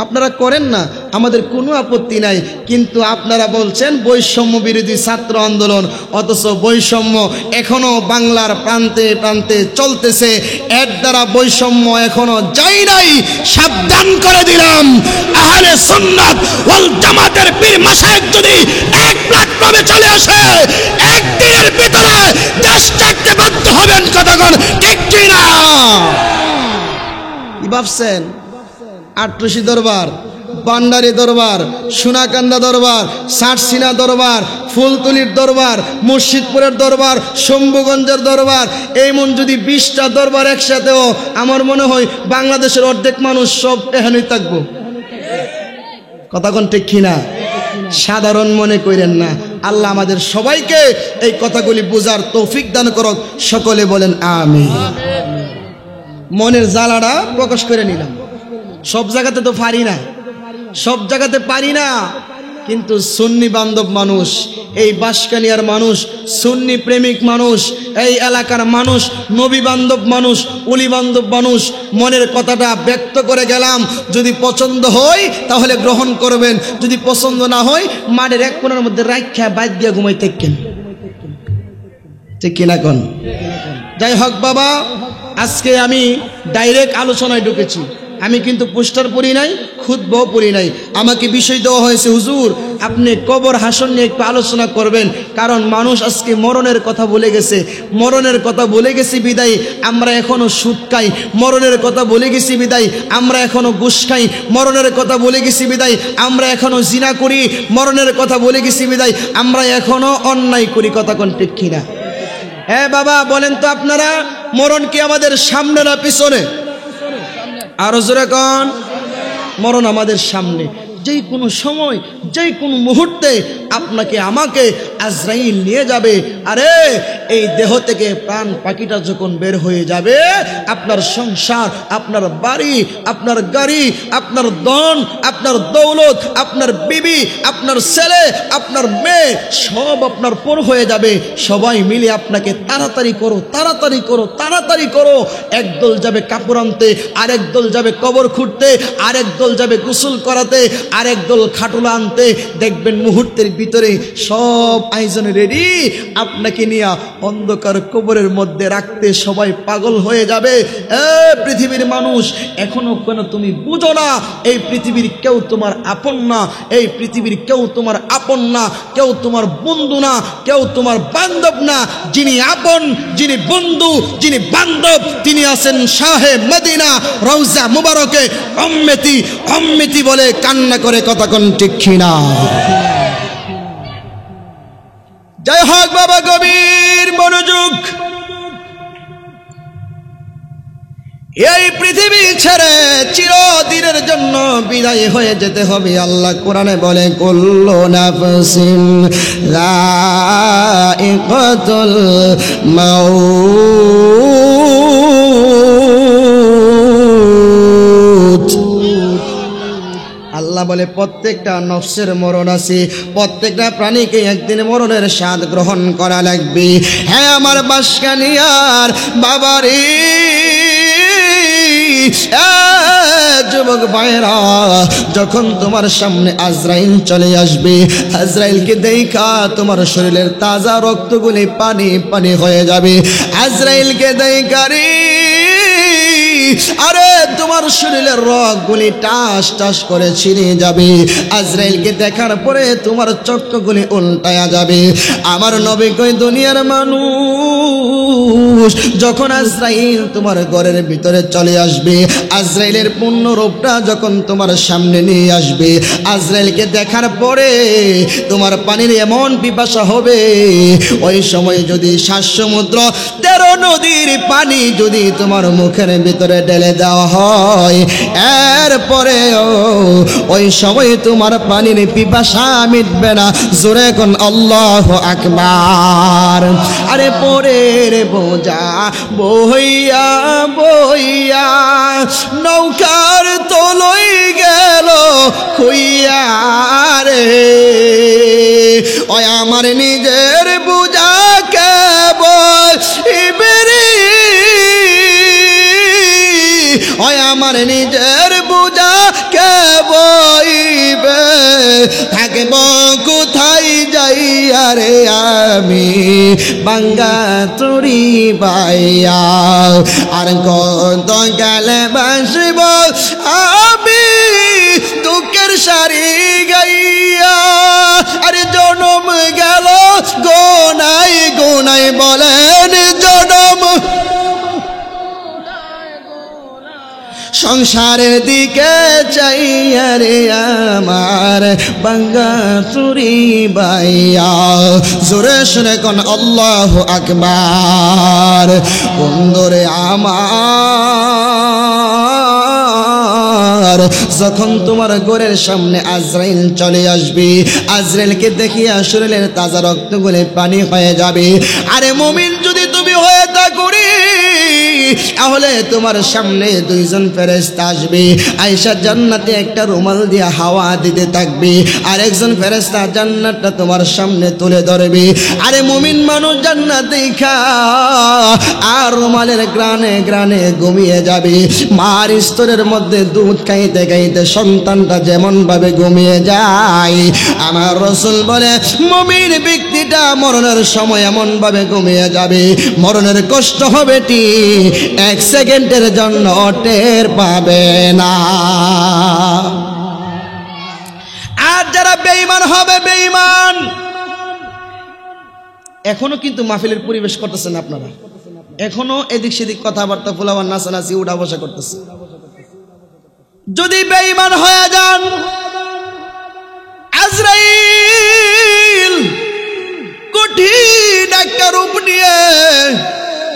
আপনারা করেন না, আমাদের কোনো আপত্তি নাই, কিন্তু আপনারা বলছেন বৈষম্য বিরোধী ছাত্র আন্দোলন, অথচ বৈষম্য এখনো বাংলার প্রান্তে প্রান্তে চলতেছে। এর দ্বারা বৈষম্য এখনো যায় নাই। সাবধান করে দিলাম, আহলে সুন্নাত ওয়াল জামাতের পীর মাশায়েখ যদি এক প্ল্যাটফর্মে চলে আসে, একদিনের ভিতরে দেশ ছাড়তে বাধ্য হবেন। কতক্ষণ ঠিক কিনা? কি ভাবছেন? আটরশি দরবার, বান্ডারি দরবার, সোনাকান্দা দরবার, ষাটসিনা দরবার, ফুলতলির দরবার, মুর্শিদপুরের দরবার, শম্ভুগঞ্জের দরবার, এই মন যদি 20টা দরবার একসাথেও, আমার মনে হয় বাংলাদেশের অর্ধেক মানুষ সব এখানেই থাকবো। কতক্ষণ ঠিক কিনা? সাধারণ মনে করেন না। আল্লাহ আমাদের সবাইকে এই কথাগুলি বোঝার তৌফিক দান করুক। সকলে বলেন আমিন। মনের জ্বালাটা প্রকাশ করে নিলাম। সব জায়গাতে তো পারি না, সব জায়গাতে পারি না, কিন্তু সুন্নি বান্ধব মানুষ, এই বাঁশকানিয়ার মানুষ, সুন্নি প্রেমিক মানুষ, এই এলাকার মানুষ, নবী বান্ধব মানুষ, উলি বান্ধব মানুষ, মনের কথাটা ব্যক্ত করে গেলাম। যদি পছন্দ হয় তাহলে গ্রহণ করবেন, যদি পছন্দ না হয় মাঠের এক কোণের মধ্যে রাখা বাইর দিয়ে ঘুমাই থাকেন। ঠিক কিনা কোন? যাই হোক বাবা, আজকে আমি ডাইরেক্ট আলোচনায় ঢুকেছি। আমি কিন্তু পোস্টার পড়ি নাই, খুতবাও পড়ি নাই। আমাকে বিষয় দেওয়া হয়েছে, হুজুর আপনি কবর হাসর নিয়ে একটু আলোচনা করবেন, কারণ মানুষ আজকে মরণের কথা বলে গেছে। মরণের কথা বলে গেছি বিদায় আমরা এখনো সুদ খাই, মরণের কথা বলে গেছি বিদায় আমরা এখনো ঘুষ খাই, মরণের কথা বলে গেছি বিদায় আমরা এখনো জিনা করি, মরণের কথা বলে গেছি বিদায় আমরা এখনো অন্যায় করি। কথা কোন ঠিক কিনা? হ্যাঁ বাবা বলেন তো আপনারা, মরণ কি আমাদের সামনে না পিছনে? আরো জোরে কোন? মরণ আমাদের সামনে। যেই কোনো সময়, যেই কোনো মুহূর্তে আপনাকে আমাকে আজরাইল নিয়ে যাবে। আরে এই দেহ থেকে প্রাণ পাখিটা যখন বের হয়ে যাবে, আপনার সংসার, আপনার বাড়ি, আপনার গাড়ি, আপনার ধন, আপনার দৌলত, আপনার বিবি, আপনার ছেলে, আপনার মেয়ে সব আপনার পর হয়ে যাবে। সবাই মিলে আপনাকে তাড়াতাড়ি করো, তাড়াতাড়ি করো, তাড়াতাড়ি করো। একদল যাবে কাপড় আনতে, আরেক দল যাবে কবর খুঁড়তে, আরেক দল যাবে গোসল করাতে, আরেক দল খাটুলা আনতে। দেখবেন মুহূর্তের ভিতরে সব আয়োজন রেডি, আপনাকে নিয়ে অন্ধকার কবরের মধ্যে রাখতে সবাই পাগল হয়ে যাবে। পৃথিবীর মানুষ এখনো কেন তুমি বুঝো না? এই পৃথিবীর কেউ তোমার আপন না, এই পৃথিবীর কেউ তোমার আপন না, কেউ তোমার বন্ধু না, কেউ তোমার বান্ধব না। যিনি আপন, যিনি বন্ধু, যিনি বান্ধব, তিনি আছেন শাহে মদিনা রওজা মুবারকে অম্মেতি অম্মেতি বলে কান্না করে। কথা কোন ঠিক কিনা? জয় হোক বাবা, গভীর মনোযোগ। এই পৃথিবী ছেড়ে চিরদিনের জন্য বিদায় হয়ে যেতে হবে। আল্লাহ কোরআনে বলে, কুল্লু নাফসিন যায়িকাতুল মাউত। আল্লাহ বলে প্রত্যেকটা নফসের মরণ আছে, প্রত্যেকটা প্রাণীকে একদিন মরণের স্বাদ গ্রহণ করা লাগবে। হ্যাঁ আমার বাঁশকানিয়ার বাবারে, যুবক ভাইরা, যখন তোমার সামনে আজরাইল চলে আসবে, আজরাইলকে দেখা তোমার শরীরের তাজা রক্তগুলি পানি পানি হয়ে যাবে। আজরাইলকে দেখা রে, আরে তোমার শরীরের রগগুলি টাস টাস করে ছিঁড়ে যাবে। আজরাইলকে দেখার পরে তোমার চক্ষুগুলি উল্টায়া যাবে। আমার নবী কই, দুনিয়ার মানুষ যখন আজরাইল তোমার ঘরের ভিতরে চলে আসবে, আজরাইলের পূর্ণ রূপটা যখন তোমার সামনে নিয়ে আসবে, আজরাইলকে দেখার পরে তোমার পানির এমন পিপাসা হবে, ওই সময় যদি 7 সমুদ্র 13 নদীর পানি যদি তোমার মুখের ভিতরে ঢেলে দেওয়া হয়, এরপরে ওই সময় তোমার পানির পিপাসা মিটবে না। জোরে কোন আল্লাহু আকবার। আরে পরের বোঝা বইয়া বইয়া নৌকার তলই গেল খুইয়া রে, ওই আমার নিজের বোঝা কেবল ইবেরি, ওই আমার নিজের বোঝা কেবল হইবে থাকব কোথায় যাইয়া রে আমি বাঙ্গা তুরি বাইয়া আর কত গেলে বাসব আমি দুঃখের সারি গাইয়া আরে জনম গেল গোনাই গোনাই বলেন জনম সংসারের দিকে চাইয়া রে আমার বাঙ্গা চুরি বাইয়া জোরে শুনে কোন আল্লাহু আকবার বন্ধুরে আমার যখন তোমার ঘরের সামনে আজরাইল চলে আসবে আজরাইলকে দেখিয়া শরীরের তাজা রক্তগুলো পানি হয়ে যাবে আরে মুমিন যদি তুমি হয়ে থাকো তাহলে তোমার সামনে দুইজন ফেরেশতা আসবে আয়েশা জান্নাতে একটা রুমাল দিয়ে হাওয়া দিতে থাকবে আর একজন ফেরেশতা জান্নাতটা তোমার সামনে তুলে ধরবে আরে মুমিন মানুষ জান্নাত দেখা আর রুমালের গ্রানে গ্রানে ঘুমিয়ে যাবে মার স্তরের মধ্যে দুধ খাইতে খাইতে সন্তানটা যেমন ভাবে ঘুমিয়ে যায় আমার রাসূল বলে মুমিন ব্যক্তিটা মরণের সময় এমন ভাবে ঘুমিয়ে যাবে মরণের কষ্ট হবে ঠিক এক সেকেন্ডের জন্য টের পাবে না আর যারা বেঈমান হবে বেঈমান এখনো কিন্তু মাহফিলের পরিবেশ করতেছেন আপনারা এখনো এদিক সেদিক কথাবার্তা ফুলাবার নাচানাচি উঠা বসা করতেছে যদি বেঈমান হয়ে যান আজরাইল কঠিন একটা রূপ নিয়ে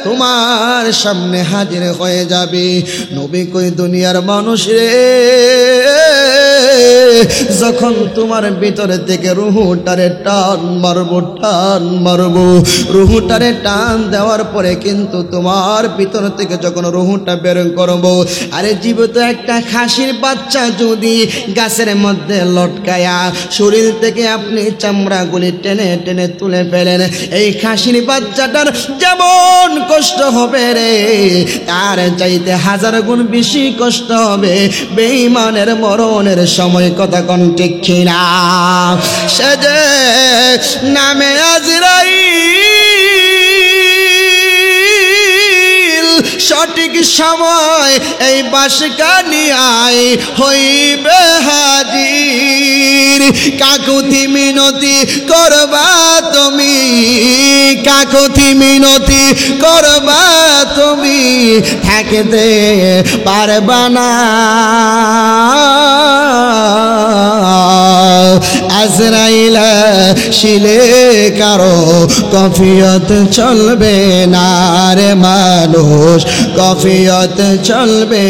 তোমার সামনে হাজির হয়ে যাবে নবী কই দুনিয়ার মানুষ রে যখন তোমার ভিতরে থেকে রুহটারে টান মারবো রুহটারে টান দেওয়ার পরে কিন্তু তোমার ভিতর থেকে যখন রুহটা বের করবো আরে জীবিত একটা খাসির বাচ্চা যদি গাছের মধ্যে লটকায়া শরীর থেকে আপনি চামড়াগুলি টেনে টেনে তুলে ফেলেন এই খাসির বাচ্চাটার যেমন কষ্ট হবে রে তার চাইতে হাজার গুণ বেশি কষ্ট হবে বেঈমানের মরণের সময় কথা কোন ঠিক কিনা সে যে নামে আজরাইল সঠিক সময় এই বাঁশকানিয়ায় হইবে হাজির কাকুতি মিনতি করবা তুমি কাকুতি মিনতি করবা তুমি থাকতে পারবা না আজরাইল শিলে কারো কফিয়ত চলবে না রে মানুষ কফিয়ত চলবে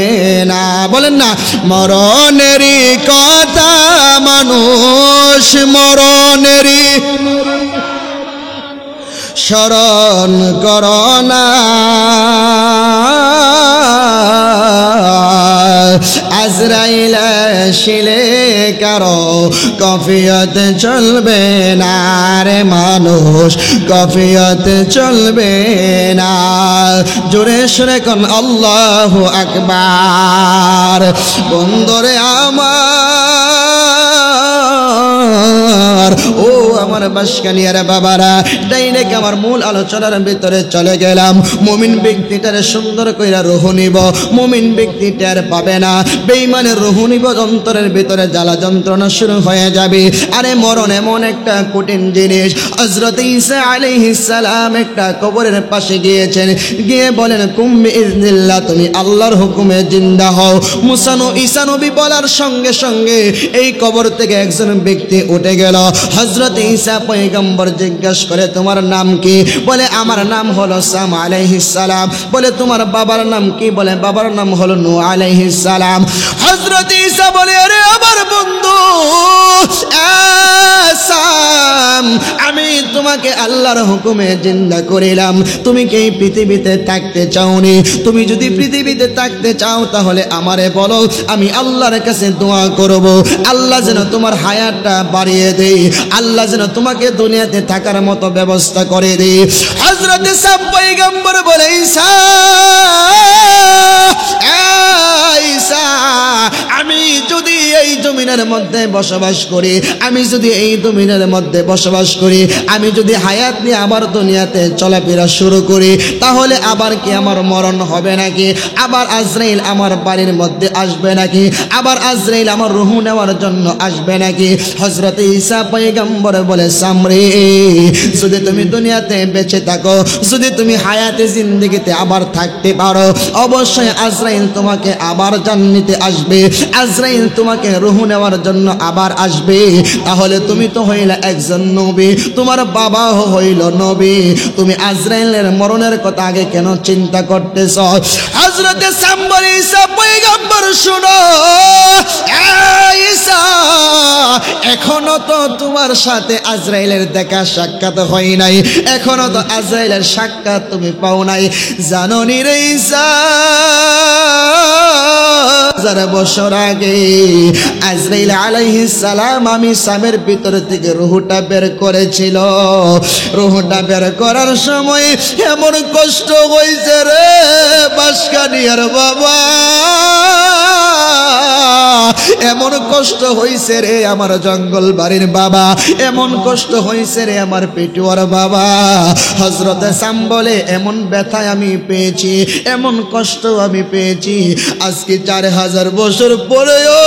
না বলেন না মরণেরই কথা মানুষ মরণেরই স্মরণ করোনা আজরাইল শিলে কারো কফিয়ত চলবে না রে মানুষ কফিয়ত চলবে না জোরে সুরে কোন আল্লাহু আকবার বন্ধুরে আমার ও আমার বাসকানিয়ার বাবারা ডাইরেক্ট আমার মূল আলোচনার ভিতরে চলে গেলাম মুমিন ব্যক্তিটার সুন্দর কইরা রূহ নিব মুমিন ব্যক্তিটার পাবে না বেঈমানের রূহ নিব অন্তরের ভিতরে জ্বালা যন্ত্রণা শুরু হয়ে যাবে আরে মরণ এমন একটা কঠিন জিনিস হযরত ঈসা আলাইহিস সালাম একটা কবরের পাশে গিয়েছেন গিয়ে বলেন কুম বিইজনিল্লাহ তুমি আল্লাহর হুকুমে জিন্দা হও মুসা ঈসা নবী বলার সঙ্গে সঙ্গে এই কবর থেকে একজন ব্যক্তি উঠে গেল হযরত ঈসা পয়গম্বর জিজ্ঞাসা করে তোমার নাম কি বলে আমার নাম হলো সাম আলাইহিস সালাম বলে তোমার বাবার নাম কি বলে বাবার নাম হলো নূহ আলাইহিস সালাম হযরত ঈসা বলে আরে আমার বন্ধু সাম আমি তোমাকে আল্লাহর হুকুমে জিন্দা করিলাম তুমি কি এই পৃথিবীতে থাকতে চাওনি তুমি যদি পৃথিবীতে থাকতে চাও তাহলে আমারে বলো আমি আল্লাহর কাছে দোয়া করব আল্লাহ যেন তোমার হায়াতটা বাড়িয়ে দেয় আল্লাহ যেন তোমাকে দুনিয়াতে থাকার মতো ব্যবস্থা করে দেয় হযরত সাম পয়গম্বর বলে ঈসা আমি যদি এই জমি জমিনের মধ্যে বসবাস করি, আমি যদি এই জমিনের মধ্যে বসবাস করি, আমি যদি হায়াত নিয়ে আবার দুনিয়াতে চলাফেরা শুরু করি, তাহলে আবার কি আমার মরণ হবে নাকি? আবার আজরাইল আমার বাড়ির মধ্যে আসবে নাকি? আবার আজরাইল আমার রূহ নেওয়ার জন্য আসবে নাকি? হযরত ঈসা পয়গম্বর বলে, সামরি, যদি তুমি দুনিয়াতে বেঁচে থাকো, যদি তুমি হায়াতে জিন্দেগিতে আবার থাকতে পারো, অবশ্যই আজরাইল তোমাকে আবার জান নিতে আসবে, আজরাইল তোমাকে রূহ নেওয়ার জন্য আবার আসবে। তাহলে তুমি তো হইলা একজন নবী, তোমার বাবা হইল নবী, তুমি আজরাইলের মরণের কথা আগে কেন চিন্তা করতেছ? হযরত সামরি ঈসা পয়গম্বর শুনো, ঈসা, এখনো তো তোমার সাথে আজরাইলের দেখা সাক্ষাৎ হয় নাই, এখনো তো আজরাইলের সাক্ষাৎ তুমি পাও নাই। জানো নি রে ঈসা, 1000 বছর আগে আজরাইল আলাইহিস সালাম আমি সামের ভিতর থেকে রূহটা বের করেছিল। রূহটা বের করার সময় এমন কষ্ট হয়েছে রে বাসকানিয়ার বাবা, এমন কষ্ট হয়েছে রে আমার জঙ্গল বাড়ির বাবা, এমন কষ্ট হয়েছে রে আমার পেটুয়ার বাবা। হযরতে সাম বলে, এমন ব্যথায় আমি পেয়েছি, এমন কষ্ট আমি পেয়েছি, আজকে 4000 বছর পরেও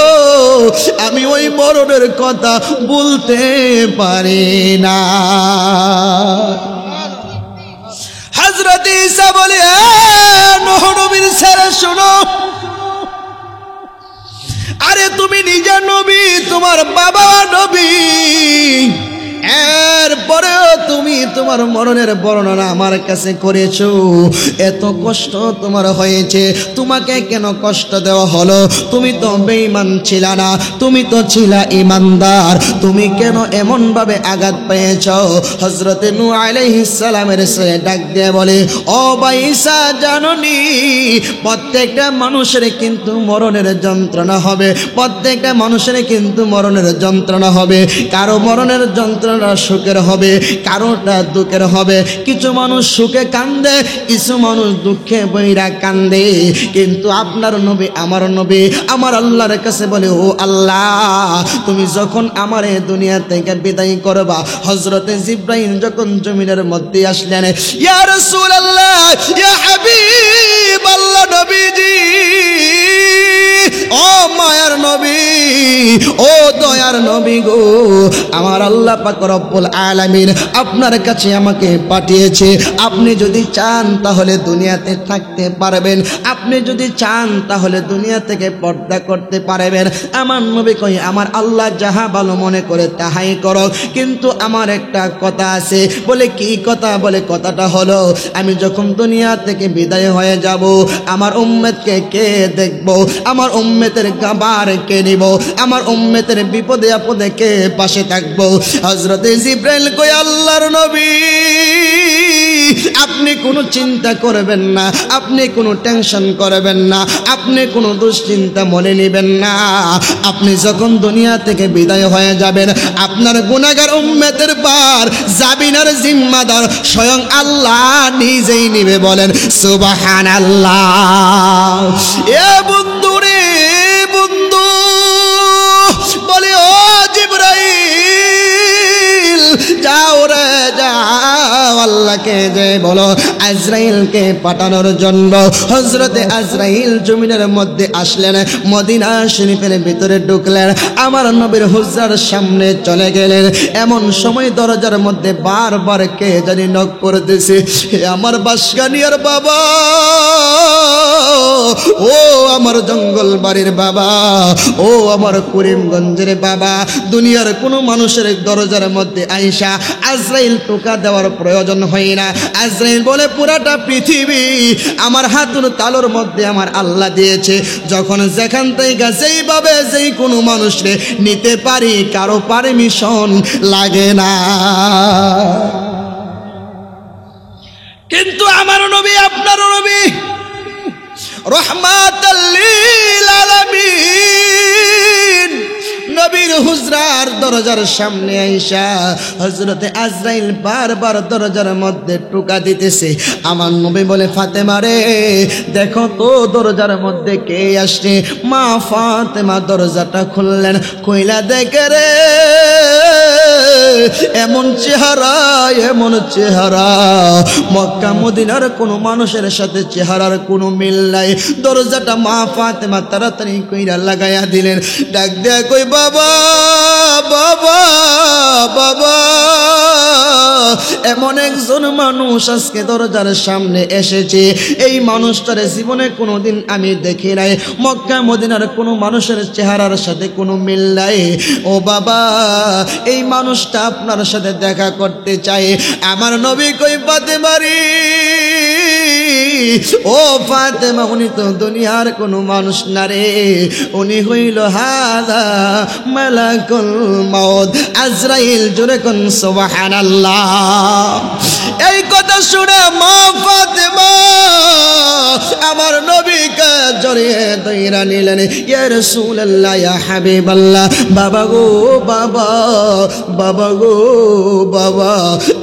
আমি ওই মরণের কথা বলতে পারি না। হযরত ঈসা বলে, নূহ নবীর ছেলে শোনো, আরে তুমি নিজে নবী, তোমার বাবা নবী, এরপরেও তুমি তোমার মরণের বর্ণনা আমার কাছে করেছো। এত কষ্ট তোমার হয়েছে, তোমাকে কেন কষ্ট দেওয়া হলো? তুমি তো বেঈমান ছিলা না, তুমি তো ছিলা ঈমানদার, তুমি কেন এমন ভাবে আঘাত পেয়েছো? হযরতে নূহ আলাইহিস সালামের ছেলে ডাক দিয়ে বলে, ও ভাই ঈসা, জানোনি প্রত্যেকটা মানুষের কিন্তু মরণের যন্ত্রণা হবে, প্রত্যেকটা মানুষের কিন্তু মরণের যন্ত্রণা হবে। কারো মরণের যন্ত্রণা সুখের হবে, কারোটা দুঃখের হবে। কিছু মানুষ সুখে কান্দে, কিছু মানুষ দুঃখে বইরা কান্দে। কিন্তু আপনার নবী, আমার নবী, আমার আল্লাহর কাছে বলে, ও আল্লাহ, তুমি যখন আমার এই দুনিয়া থেকে বিদায় করবা, হযরতে জিবরাইল যখন জমিনের মধ্যে আসলেন, ইয়া রাসূলুল্লাহ, ইয়া হাবিব আল্লাহ, নবীজি, ও মায়ার নবী, ও দয়ার নবী গো, আমার আল্লাহ পাক রব্বুল আলামিন আপনার কাছে আমাকে পাঠিয়েছে। আপনি যদি চান তাহলে দুনিয়াতে থাকতে পারবেন, আপনি যদি চান তাহলে দুনিয়া থেকে পর্দা করতে পারবেন। আমার নবী কই, আমার আল্লাহ যাহা ভালো মনে করে তাহাই করো, কিন্তু আমার একটা কথা আছে। বলে, কি কথা? বলে, কথাটা হলো, আমি যখন দুনিয়া থেকে বিদায় হয়ে যাব, আমার উম্মতকে কে দেখবো? আমার উম্মতের গাবার কে নিব? আমার উম্মতের বিপদে আপদে কে পাশে থাকবো? হযরতে জিবরাইল কই, আল্লাহর নবী, আপনি কোনো চিন্তা করবেন না, আপনি কোনো টেনশন করবেন না, আপনি কোনো দুশ্চিন্তা মনে নেবেন না। আপনি যখন দুনিয়া থেকে বিদায় হয়ে যাবেন, আপনার গুনাহগার উম্মতের পার জাবিনার জিম্মাদার স্বয়ং আল্লাহ নিজেই নিবে। বলেন সুবহানাল্লাহ। এ বন্ধু রে বন্ধু, বলে, ও জিবরাইল, যাও রে যাও, আল্লাহকে যে বলো আজরাইলকে পাঠানোর জন্য। হযরতে আজরাইল জমিনের মধ্যে আসলেন, মদিনা শরীফের ভিতরে ঢুকলেন, আমার নবীর হুজরার সামনে চলে গেলেন। এমন সময় দরজার মধ্যে বারবার কে জানি নক করতেছে। আমার বাসকানিয়ার বাবা, ও আমার জঙ্গল বাড়ির বাবা, ও আমার করিমগঞ্জের বাবা, দুনিয়ার কোনো মানুষের দরজার মধ্যে আইসা আজরাইল টোকা দেওয়ার প্রয়োজন হয় না। আজরাইল বলে, পুরাটা পৃথিবী আমার হাতুর তালুর মধ্যে আমার আল্লাহ দিয়েছে, যখন যেখান থেকে যেইভাবে যেই কোনো মানুষরে নিতে পারি, কারো পারমিশন লাগে না। কিন্তু আমার নবী, আপনার নবী রহমাতাল লিল আলামিন, নবীর হুজরার দরজার সামনে আইসা হযরতে আজরাইল বারবার দরজার মধ্যে টোকা দিতেছে। আমার নবী বলে, ফাতেমা রে, দেখো তো দরজার মধ্যে কে আসছে। মা ফাতেমা দরজাটা খুললেন, কইলা দেখে রে এমন চেহারা, এমন চেহারা, মক্কা মদিনার কোনো মানুষের সাথে চেহারার কোনো মিল নাই। দরজাটা মা ফাতেমা তাড়াতাড়ি কইরা লাগাইয়া দিলেন। ডাক দেয়া কই, বাবা বাবা বাবা, এমন একজন মানুষ আজকে দরজার সামনে এসেছে, এই মানুষটার জীবনে কোনোদিন আমি দেখি নাই, মক্কা মদিনার কোনো মানুষের চেহারার সাথে কোনো মিল নাই। ও বাবা, এই মানুষটা আপনার সাথে দেখা করতে চাই। আমার নবী কই, ফাতেমা রে, ও ফাতেমা, উনি তো দুনিয়ার কোনো মানুষ না রে, উনি হইল হাদা মালাকুল মউত আজরাইল। জোরে কোন সুবহানাল্লাহ। এই কথা শুনে মা ফাতেমা আমার নবীকে জড়িয়ে ধইরা নিলেন। ইয়া রাসূলুল্লাহ, ইয়া হাবিবাল্লাহ, বাবা গো বাবা, বাবা গো বাবা,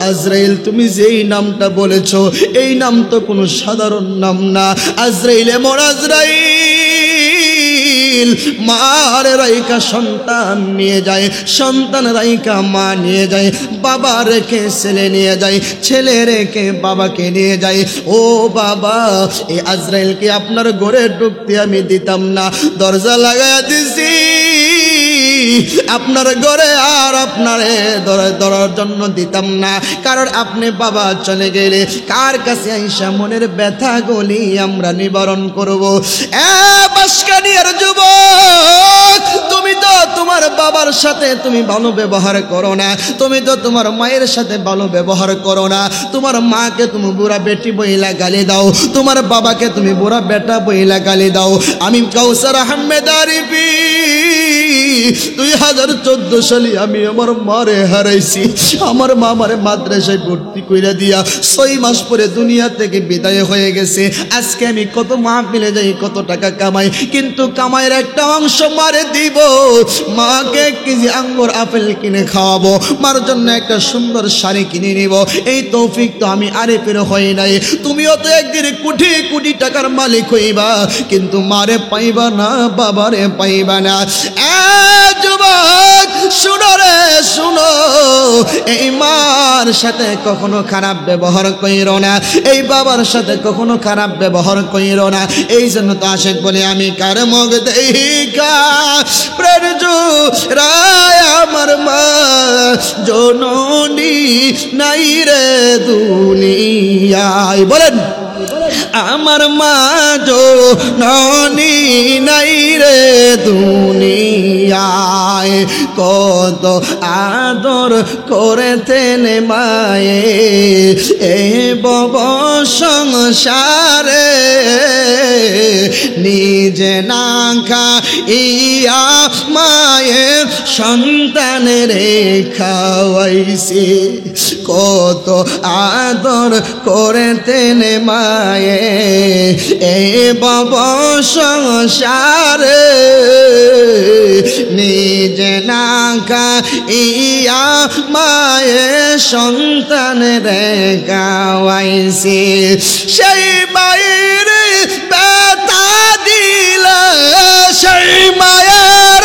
আজরাইল তুমি যেই নামটা বলেছো এই নাম তো কোনো সাধারণ নাম না। আজরাইল এমন আজরাইল, মার রাইকা সন্তান নিয়ে যায়, সন্তান রাইকা মা নিয়ে যায়, বাবা রেখে ছেলে নিয়ে যায়, ছেলে রেখে বাবাকে নিয়ে যায়। ও বাবা, এই আজরাইলকে আপনার ঘরে ঢুকতে আমি দিতাম না, দরজা লাগাইয়া দিছি আপনার ঘরে, আর আপনারে ধরার জন্য দিতাম না, কারণ আপনি বাবা চলে গেলে কার কাছে আইসা মনের ব্যথা গলি আমরা নিবারণ করব। বাঁশকানিয়ার যুবক, তুমি তো তোমার বাবার সাথে তুমি ভালো ব্যবহার করো না, তুমি তো তোমার মায়ের সাথে ভালো ব্যবহার করো না, তোমার মাকে তুমি বুড়া বেটি বইলা গালি দাও, তোমার বাবাকে তুমি বুড়া বেটা বইলা গালি দাও। আমি কাউসার আহমেদ আরিফি 2014 সালে আমি আমার মারে হারাইছি। আমার মা আমারে মাদ্রাসায় ভর্তি কইরা দিয়া 6 মাস পরে দুনিয়া থেকে বিদায় হয়ে গেছে। আজকে আমি কত মাহফিলে যাই, কত টাকা কামাই, কিন্তু কামাইয়ের একটা অংশ মারে দিব, মাকে 1 কেজি আঙ্গুর আপেল কিনে খাওয়াবো, মার জন্য একটা সুন্দর শাড়ি কিনে নিব। এই তৌফিক তো আমি আরিফের হয় নাই। তুমিও তো একদিন কোটি কোটি টাকার মালিক হইবা, কিন্তু মারে পাইবা না, বাবারে পাইবা না। যুবক শুনো রে শুনো, এই মার সাথে কখনো খারাপ ব্যবহার কইরো না, এই বাবার সাথে কখনো খারাপ ব্যবহার কইরো না। এই জন্য তো আশেক বলে, আমি কার মুখ দেখা প্রাণ জুড়ায় আমার মা জননী নাই রে দুনিয়ায়। বলেন, আমার মা জননী নাই রে দুনিয়ায়, কত আদর করেতেন মায়ে এ বব সংসারে, নিজে না খাইয়া মায়ে সন্তানের খাওয়াইছে, কত আদর করেতেন মায়ে এ বব সংসারে, নিজে না খাইয়া মায়ে সন্তানের খাওয়াইছে। সেই মায়ের ব্যথা দিলে, সেই মায়ের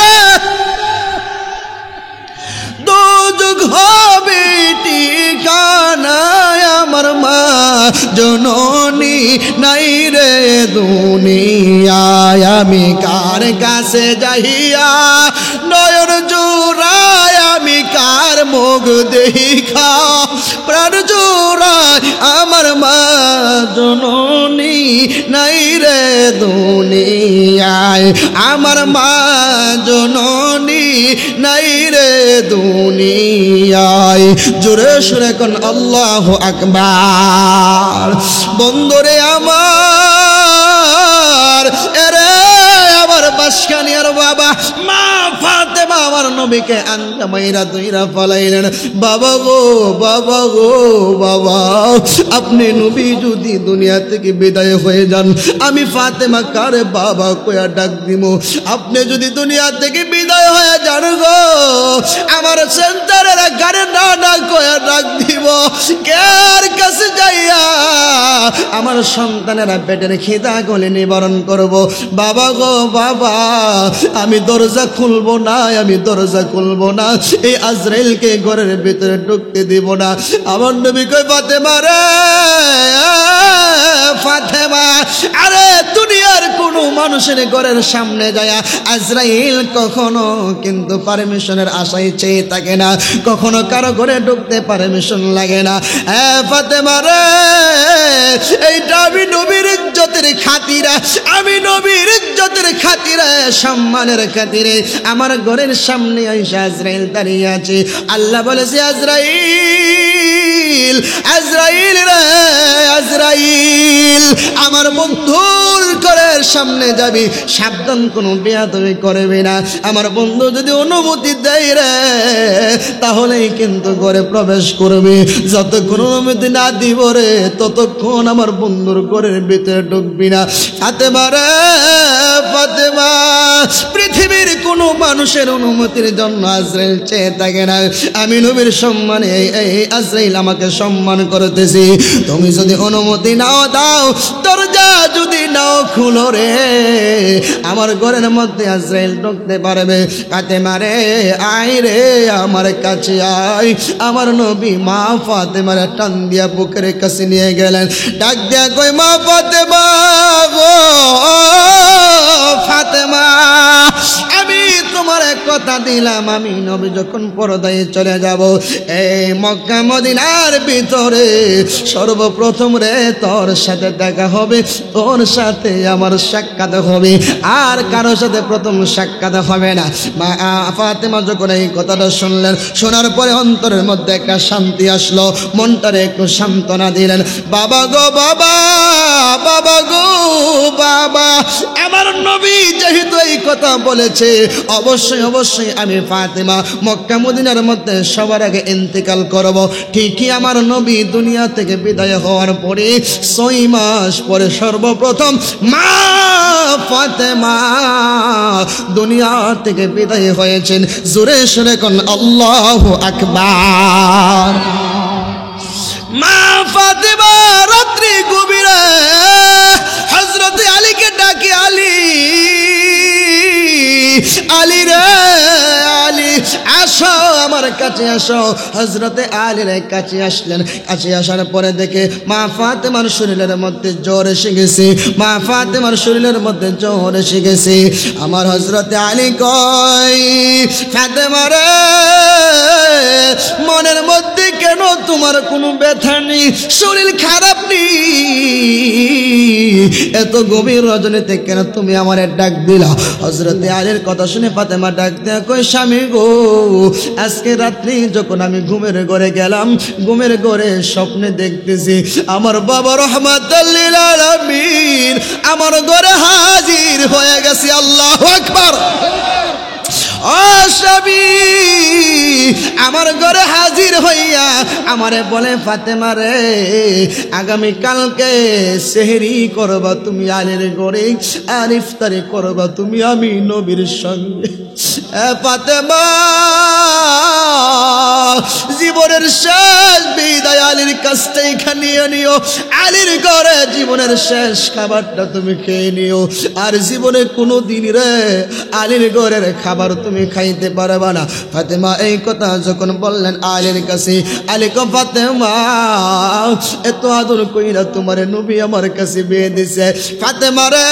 দুযুগ হবে ঠিকানা, আমার মা জননী নাই রে দুনিয়ায়। আমি কার কাছে যাইয়া নয়ন জোড়ায়, আমি কার মুখ দেখা প্রাণ জোড়ায়, আমার মা জননী নাই রে দুনিয়ায়, আমার মা জননী নাই রে দুনিয়ায়। জোরে সুরে কোন আল্লাহু আকবার। বন্ধুরে আমার, আমার এরে আমার বাসখানিয়ার বাবা মা ফাতেমা আমার নবীকে আঙ্গা মাইরা দুইরা ফলাইলেন। বাবা গো বাবা গো বাবা, আপনি নবী যদি দুনিয়া থেকে বিদায় হয়ে যান, আমি ফাতেমা কারে বাবা কয়া ডাক দিব? আপনি যদি দুনিয়া থেকে বিদায় হয়ে যান গো, আমার সন্তানেরা কারে না ডাক কয়া ডাক দিব? কার কাছে যাইয়া আমার সন্তানেরা পেটের খিদা গলে নিবারণ করব? বাবা গো বাবা, আমি দরজা খুলবো না, আমি দরজা খুলবো না, এই আজরাইলকে ঘরের ভিতরে ঢুকতে দিব না। আমার নবী কই ফাতেমা রে ফাতেমা, আরে দুনিয়ার কোনো মানুষের ঘরের সামনে যায় আজরাইল কখনো কিন্তু পারমিশনের আশায় চেয়ে থাকে না, কখনো কারো ঘরে ঢুকতে পারমিশন লাগে না। ফাতেমা রে, এইটা আমি নবীর ইজ্জতের খাতিরে, আমি নবীর ইজ্জতের খাতিরে, সম্মানের খাতিরে আমার ঘরের সামনে আইসা আজরাইল দাঁড়িয়ে আছে। আল্লাহ বলেছে আজরাইল, আজরাইল রে আজরাইল, আমার বন্ধুর ঘরের সামনে যাবি, সাবধান কোনো বেয়াদবি করবি না। আমার বন্ধু যদি অনুমতি দেয় রে, তাহলেই কিন্তু ঘরে প্রবেশ করবি, যতক্ষণ অনুমতি না দিব রে ততক্ষণ আমার বন্ধুর ঘরের ভিতরে ঢুকবি না। ফাতেমা রে ফাতেমা, পৃথিবীর কোনো মানুষের অনুমতির জন্য আজরাইল চেয়ে থাকে না, আমি নবীর সম্মানে এই আজরাইল আমাকে সম্মান করতেছি। তুমি যদি অনুমতি নাও দাও, দরজা যদি নাও খুলো রে, আমার ঘরের মধ্যে আজরাইল ঢুকতে পারবে। ফাতেমা রে আয় রে আমার কাছে আয়। আমার নবী মা ফাতেমার টান দিয়া বুকের কাছে নিয়ে গেলেন, ডাক দিয়া কই মা ফাতেমা গো ফাতেমা, আমি তোমার এক কথা দিলাম, আমি নবী যখন পরদায় চলে যাব, এই মক্কা মদিনার ভিতরে সর্বপ্রথম রে তোর সাথে দেখা হবে, তোর সাথে আমার সাক্ষাৎ হবে, আর কারোর সাথে প্রথম সাক্ষাৎ হবে না। মা ফাতেমা যখন এই কথাটা শুনলেন, শোনার পরে অন্তরের মধ্যে একটা শান্তি আসলো, মনটারে একটু সান্ত্বনা দিলেন। বাবা গো বাবা, বাবা গো বাবা, আমার নবী যেহেতু এই কথা বলেছে, অবশ্যই অবশ্যই আমি ফাতেমা মক্কা মদিনার মধ্যে সবার আগে ইন্তেকাল করব। ঠিকই আমার নবী দুনিয়া থেকে বিদায় হওয়ার পরে 6 মাস পরে সর্বপ্রথম মা ফাতেমা দুনিয়া থেকে বিদায় হয়েছেন। জোরে সরে কোন আল্লাহু আকবার। মা ফাতেমা রাত্রি গভীরে হযরত আলীকে ডাকে, আলী আলী রে আলী আসো আমার কাছে আসো। হযরতে আলীর কাছে আসলেন, কাছে আসার পরে দেখে মা ফাতেমার শরীরের মধ্যে জ্বর এসে গেছে, মা ফাতেমার শরীরের মধ্যে জ্বর এসে গেছে। আমার হযরতে আলী কই ফাতেমা রে, মনের মধ্যে কেন তোমার কোনো ব্যথা নেই, শরীর খারাপ নেই, এত গভীর রজনীতে কেন তুমি আমার ডাক দিলা? হযরতে আলীর কথা শুনে ফাতেমা ডাক দেয়া কই স্বামী গো, আজকে রাত্রি যখন আমি ঘুমের ঘরে গেলাম, ঘুমের ঘরে স্বপ্নে দেখতেছি আমার বাবা রহমাতুল লিল আলামিন আমার ঘরে হাজির হয়ে গেছে। আল্লাহু আকবার। ও স্বামী, আমার ঘরে হাজির হইয়া আমারে বলে ফাতেমা রে, আগামী কালকে সেহরি করবা তুমি আলীর ঘরে, আর ইফতারি করবা তুমি আমি নবীর সঙ্গে। ফাতেমা জীবনের শেষ বিদায় আলীর কাছটা এখানে নিও, আলীর ঘরে জীবনের শেষ খাবারটা তুমি খেয়ে নিও, আর জীবনে কোনো দিন রে আলীর ঘরের খাবার তুমি খাইতে পারবা না। ফাতেমা এই কথা যখন বললেন আলীর কাছে, আলী কো ফাতেমা এত আদর কইরা তোমার নবী আমার কাছে বিয়ে দিছে, ফাতেমা রে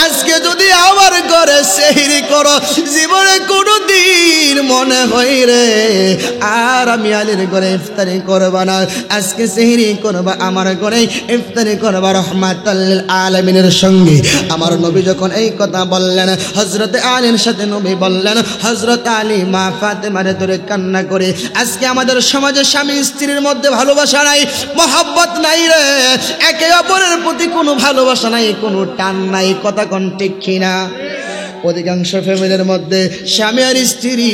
আজকে যদি আমার ঘরে সেহরি করো, জীবনে কোনো দিন মনে হয় রে আর আমি আলীর ঘরে ইফতারি করবা না, আজকে সেহরি করবা আমার ঘরে, ইফতারি করবা রহমাতুল লিল আলামিনের সঙ্গে। আমার নবী যখন এই কথা বললেন, হযরত আলীর সাথে নবী বললেন, হযরত আলী মা ফাতেমারে ধরে কান্না করে। আজকে আমাদের সমাজে স্বামী স্ত্রীর মধ্যে ভালোবাসা নাই, মহব্বত নাই রে, একে অপরের প্রতি কোনো ভালোবাসা নাই, কোনো টান নাই, কথা কোন ঠিক কিনা? অধিকাংশ ফ্যামিলির মধ্যে স্বামী আর স্ত্রী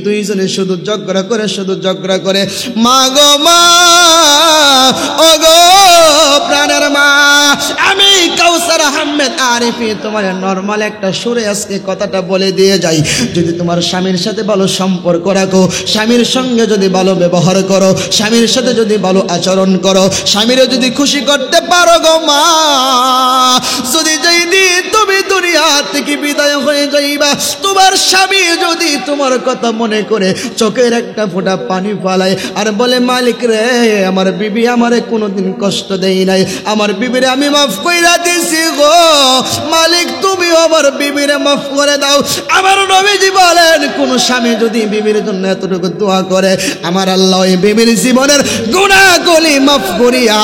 দুইজনে শুধু ঝগড়া করে, শুধু ঝগড়া করে। মা গো মা, ও গো প্রাণের মা, আমি কাউসার আহমেদ আরিফি তোমার নরমাল একটা সুরে আজকে কথাটা বলে দিয়ে যাই। যদি তোমার স্বামীর সাথে ভালো সম্পর্ক রাখো, স্বামীর সঙ্গে যদি ভালো ব্যবহার করো, স্বামীর সাথে যদি ভালো আচরণ করো, স্বামীরে যদি খুশি করতে পারো গো মা, যদি যেই দিন তুমি দুনিয়া থেকে বিদায় হয়ে যাইবা, তোমার স্বামী যদি তোমার কথা মনে করে চোখের একটা ফোঁটা পানি ফালায় আর বলে, মালিক রে আমার বিবি আমারে কোনোদিন কষ্ট দেই নাই, আমার বিবিরে আমি মাফ কইরা দিছি গো মালিক, তুমি আমার বিবিরে মাফ করে দাও। আমার নবীজি বলেন, কোন স্বামী যদি বিবির জন্য এতটুকু দোয়া করে, আমার আল্লাহ ওই বিবির জীবনের গুনাহগুলি মাফ করিয়া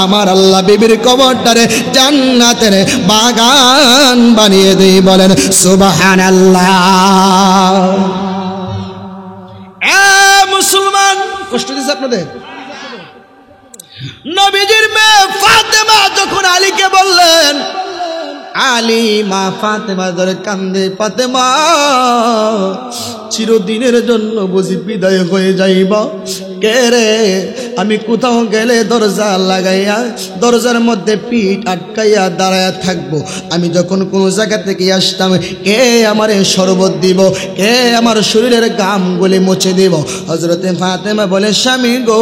আমার আল্লাহ বিবির কবরটারে জান্নাতের বাগান বানিয়ে দেই। বলেন সুবহানাল্লাহ। মুসলমান, কষ্ট দিছে আপনাদের? নবীজির মেয়ে ফাতেমা যখন আলীকে বললেন, আলী মা ফাতেমা ধরে কান্দে, ফাতেমা চিরদিনের জন্য বুঝি বিদায় হয়ে যাইবা? কে রে, আমি কোথাও গেলে দরজা লাগাইয়া দরজার মধ্যে পিঠ আটকাইয়া দাঁড়াইয়া থাকবো, আমি যখন কোনো জায়গা থেকে আসতাম কে আমারে শরবত দিব, কে আমার শরীরের ঘামগুলি মুছে দিব? হযরতে ফাতেমা বলে, স্বামী গো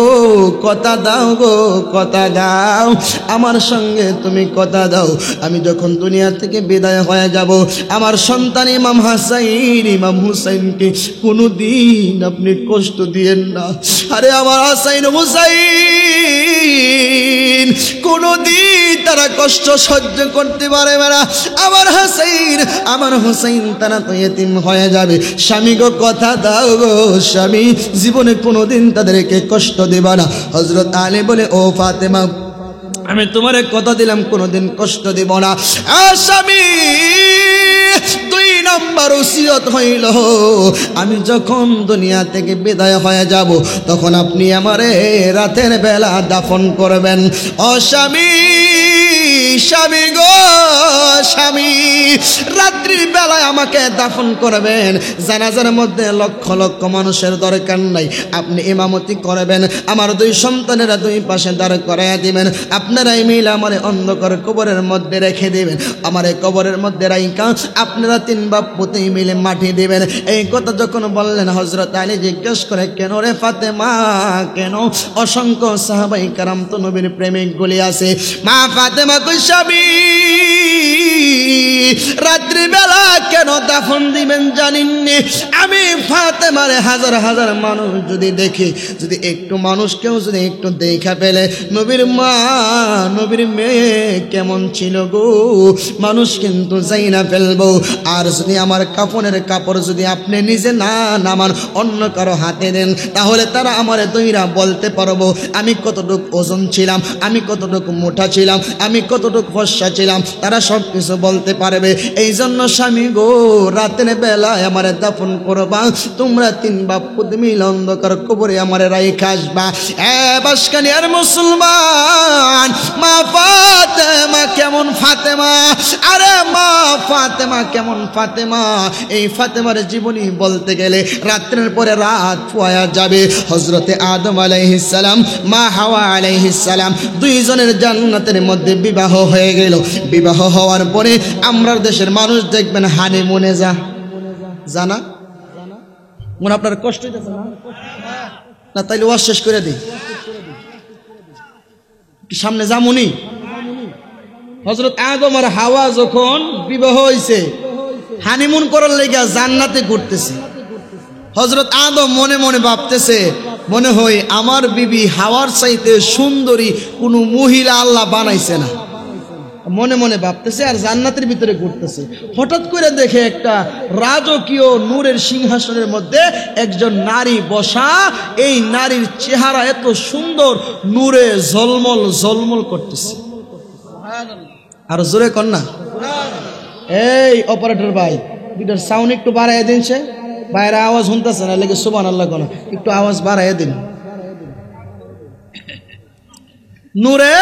কথা দাও গো, কথা দাও, আমার সঙ্গে তুমি কথা দাও, আমি যখন দুনিয়া থেকে বিদায় হয়ে যাব, আমার সন্তান ইমাম হাসাইন ইমাম হুসাইনকে কোনোদিন আপনি কষ্ট দিয়েন না। আরে আমার হাসাইন হুসাইন কোনোদিন তারা কষ্ট সহ্য করতে পারবে না, আমার হাসাইন আমার হুসাইন তারা তো এতিম হয়ে যাবে। স্বামী গো কথা দাও গো, স্বামী জীবনে কোনোদিন তাদেরকে কষ্ট দেবা না। হযরত আলী বলে, ও ফাতেমা আমি তোমারে কথা দিলাম কোনোদিন কষ্ট দেব না। স্বামী দুই নম্বর ওসিয়ত হইল, আমি যখন দুনিয়া থেকে বিদায় হয়ে যাব তখন আপনি আমারে রাতের বেলা দাফন করবেন। ও স্বামী, স্বামী গো স্বামী, রাত্রির বেলায় আমাকে দাফন করবেন, জানাজার মধ্যে লক্ষ লক্ষ মানুষের দরকার নাই, আপনি ইমামতি করবেন, আমার দুই সন্তানেরা দুই পাশে দাঁড় করাইয়া দিবেন, আপনারাই মিলে আমার অন্ধকার কবরের মধ্যে রেখে দিবেন, আমার এই কবরের মধ্যে রাইকা আপনারা তিন বাপ পুতি মিলে মাটি দিবেন। এই কথা যখন বললেন, হযরত আলী জিজ্ঞেস করে, কেন রে ফাতেমা কেন? অসংখ্য সাহাবাই কারাম তো নবীর প্রেমিক গুলি আছে। মা ফাতেমা কই, স্বামী রাত্রিবেলা কেন দাফন দিবেন জানেননি? আমি ফাতেমারে হাজার হাজার মানুষ যদি দেখে, যদি একটু মানুষ কেউ যদি একটু দেখা পেলে নবীর মা নবীর মেয়ে কেমন ছিল গো, মানুষ কিন্তু যাই না ফেলবো। আর যদি আমার কাফনের কাপড় যদি আপনি নিজে না নামান অন্য কারো হাতে দেন, তাহলে তারা আমার দইরা বলতে পারবো আমি কতটুকু ওজন ছিলাম, আমি কতটুকু মোটা ছিলাম, আমি কতটুকু ফর্সা ছিলাম, তারা সব কিছু বলতে পারবে। এই জন্য স্বামী গো রাতের বেলায় আমার দাফন করবা, তোমরা তিন বাপ পুতি মিলে অন্ধকার কবরে আমার রাইখা আসবা। বাসকানি আর মুসলমান, মা ফাতেমা কেমন ফাতেমা, আরে মা ফাতেমা কেমন ফাতেমা। এই ফাতেমার জীবনী বলতে গেলে রাত্রের পরে রাত পোয়া যাবে। হযরতে আদম আলাইহিস সালাম, মা হাওয়া আলাইহিস সালাম দুইজনের জান্নাতের মধ্যে বিবাহ হয়ে গেল। বিবাহ হওয়ার পরে আমরা দেশের মানুষ দেখবেন হানিমুনে জানা মনে আপনার কষ্ট হইতেছে না? তাইলে ওয়াজ শেষ করে দিই, সামনে যামুনি। হযরত আদম আর হাওয়া যখন বিবাহ হয়েছে, হানিমুন করার লেগে জান্নাতে ঘুরতেছে। হযরত আদম মনে মনে ভাবতেছে, মনে হয় আমার বিবি হাওয়ার চাইতে সুন্দরী কোনো মহিলা আল্লাহ বানাইছে না। মনে মনে ভাবতেছে আর জান্নাতের ভিতরে ঘুরতেছে। হঠাৎ করে দেখে একটা রাজকীয় নূরের সিংহাসনের মধ্যে একজন নারী বসা। এই নারীর চেহারা এত সুন্দর, নূরে ঝলমল ঝলমল করতেছে। আর জোরে কন্যা, এই অপারেটর ভাই, দুটার সাউন্ড একটু বাড়াই দিন। সে বাইরে আওয়াজ শুনতেছে না, লেগে সুবহানাল্লাহ কোন একটু আওয়াজ বাড়াই দিন। নূরে